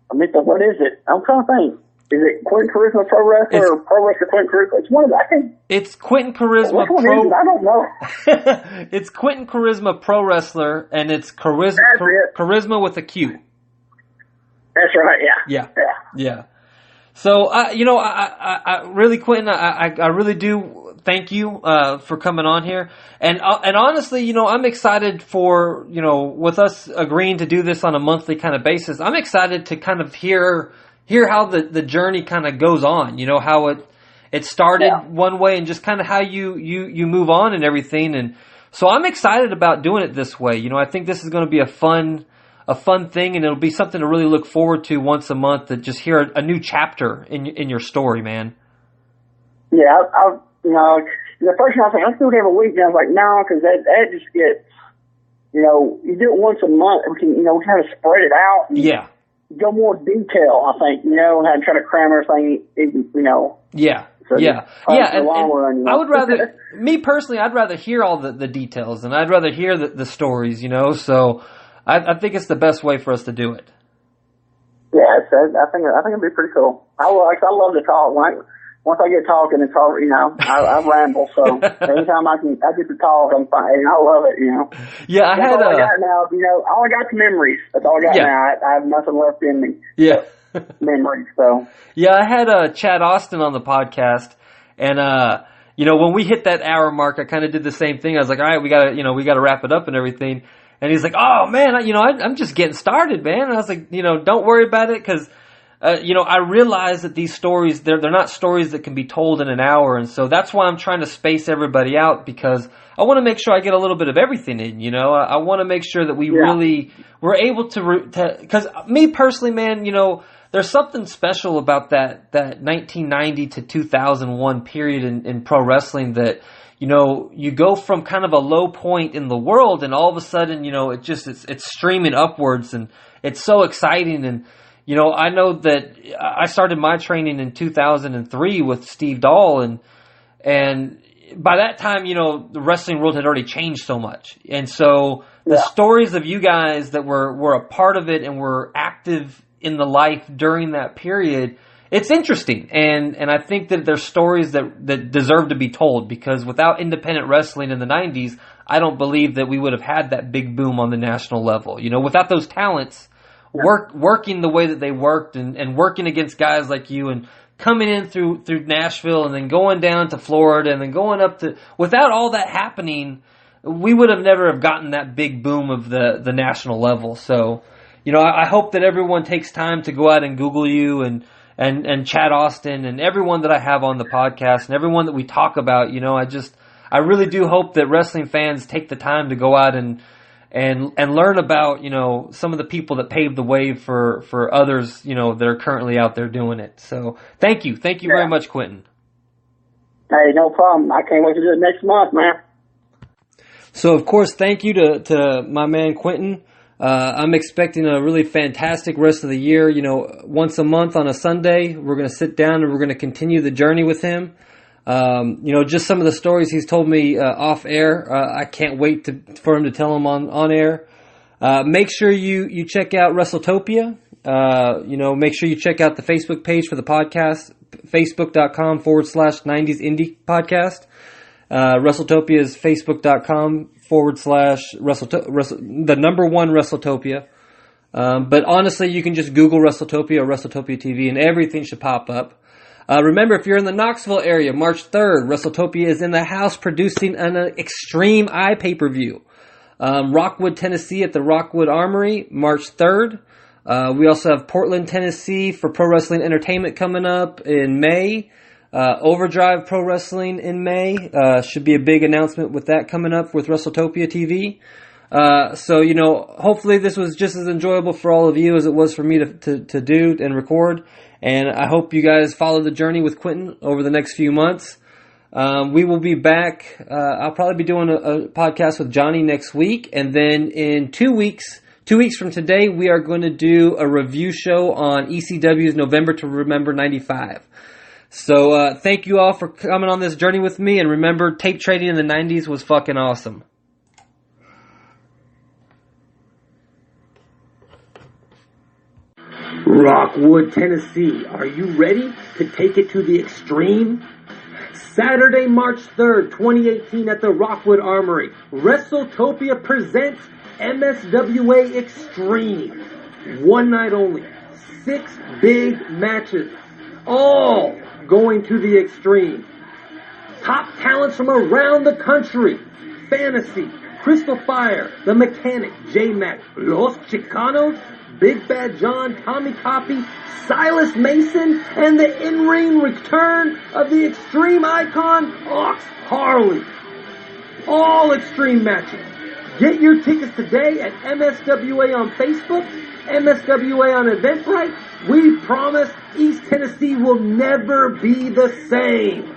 What is it? I'm trying to think. Is it Quinton Quarisma Pro Wrestler or Pro Wrestler Quinton Quarisma? It's one of them. I think. It's Quinton Quarisma Pro. Is it? I don't know. It's Quinton Quarisma Pro Wrestler, and it's Charisma with a Q. That's right. Yeah. So, I really, Quinton, I really do thank you for coming on here, and honestly, I'm excited for with us agreeing to do this on a monthly kind of basis. I'm excited to kind of hear how the journey kind of goes on. How it started one way and just kind of how you move on and everything. And so I'm excited about doing it this way. I think this is going to be a fun thing, and it'll be something to really look forward to once a month, to just hear a new chapter in your story, man. Yeah, the first time I was like, let's do it every week, and I was like, no, because that just gets, you do it once a month, we can kind of spread it out. Yeah. Go more detail, I think, and try to cram everything, Yeah. So and run, I would rather, me personally, I'd rather hear all the details, and I'd rather hear the stories, so I think it's the best way for us to do it. Yeah, I think it'd be pretty cool. I love to talk. Once I get talking, it's all, I ramble. So anytime I get to talk, I'm fine. And I love it, Yeah, I got now, all I got is memories. That's all I got now. I have nothing left in me. Yeah. Memories, so. Yeah, I had Chad Austin on the podcast, and when we hit that hour mark, I kind of did the same thing. I was like, all right, we gotta wrap it up and everything. And he's like, oh man, I'm just getting started, man. And I was like, don't worry about it, because I realize that these stories, they're not stories that can be told in an hour, and so that's why I'm trying to space everybody out, because I want to make sure I get a little bit of everything in. I want to make sure that we really we're able to, because me personally, man, there's something special about that 1990 to 2001 period in pro wrestling that. You go from kind of a low point in the world, and all of a sudden, it's streaming upwards, and it's so exciting. And, I know that I started my training in 2003 with Steve Dahl, and by that time, the wrestling world had already changed so much. And so the stories of you guys that were a part of it and were active in the life during that period, it's interesting, and I think that there's stories that deserve to be told, because without independent wrestling in the 90s, I don't believe that we would have had that big boom on the national level. Without those talents working the way that they worked, and working against guys like you, and coming in through Nashville, and then going down to Florida, and then going up to, without all that happening, we would have never have gotten that big boom of the national level. So, I hope that everyone takes time to go out and Google you and Chad Austin and everyone that I have on the podcast and everyone that we talk about. I really do hope that wrestling fans take the time to go out and learn about, some of the people that paved the way for others, that are currently out there doing it. So thank you very much, Quinton. Hey, no problem. I can't wait to do it next month, man. So, of course, thank you to my man Quinton. I'm expecting a really fantastic rest of the year. Once a month on a Sunday, we're going to sit down and we're going to continue the journey with him. Just some of the stories he's told me off air. I can't wait for him to tell them on air. Make sure you check out WrestleTopia. Make sure you check out the Facebook page for the podcast, facebook.com/90s Indie Podcast. WrestleTopia is facebook.com/ the number one WrestleTopia. But honestly, you can just Google WrestleTopia or WrestleTopia TV and everything should pop up. Remember, if you're in the Knoxville area, March 3rd, WrestleTopia is in the house producing an Extreme Eye pay-per-view. Rockwood, Tennessee at the Rockwood Armory, March 3rd. We also have Portland, Tennessee for Pro Wrestling Entertainment coming up in May. Overdrive Pro Wrestling in May. Should be a big announcement with that coming up with WrestleTopia TV. Hopefully this was just as enjoyable for all of you as it was for me to do and record. And I hope you guys follow the journey with Quinton over the next few months. We will be back. I'll probably be doing a podcast with Johnny next week. And then in 2 weeks from today, we are going to do a review show on ECW's November to Remember 95. So thank you all for coming on this journey with me. And remember, tape trading in the 90s was fucking awesome. Rockwood, Tennessee, are you ready to take it to the extreme? Saturday, March 3rd, 2018 at the Rockwood Armory, WrestleTopia presents MSWA Extreme. One night only. 6 big matches. All going to the extreme. Top talents from around the country. Fantasy, Crystal Fire, The Mechanic, J-Mac, Los Chicanos, Big Bad John, Tommy Coppy, Silas Mason, and the in-ring return of the Extreme icon, Ox Harley. All extreme matches. Get your tickets today at MSWA on Facebook, MSWA on Eventbrite. We promise East Tennessee will never be the same.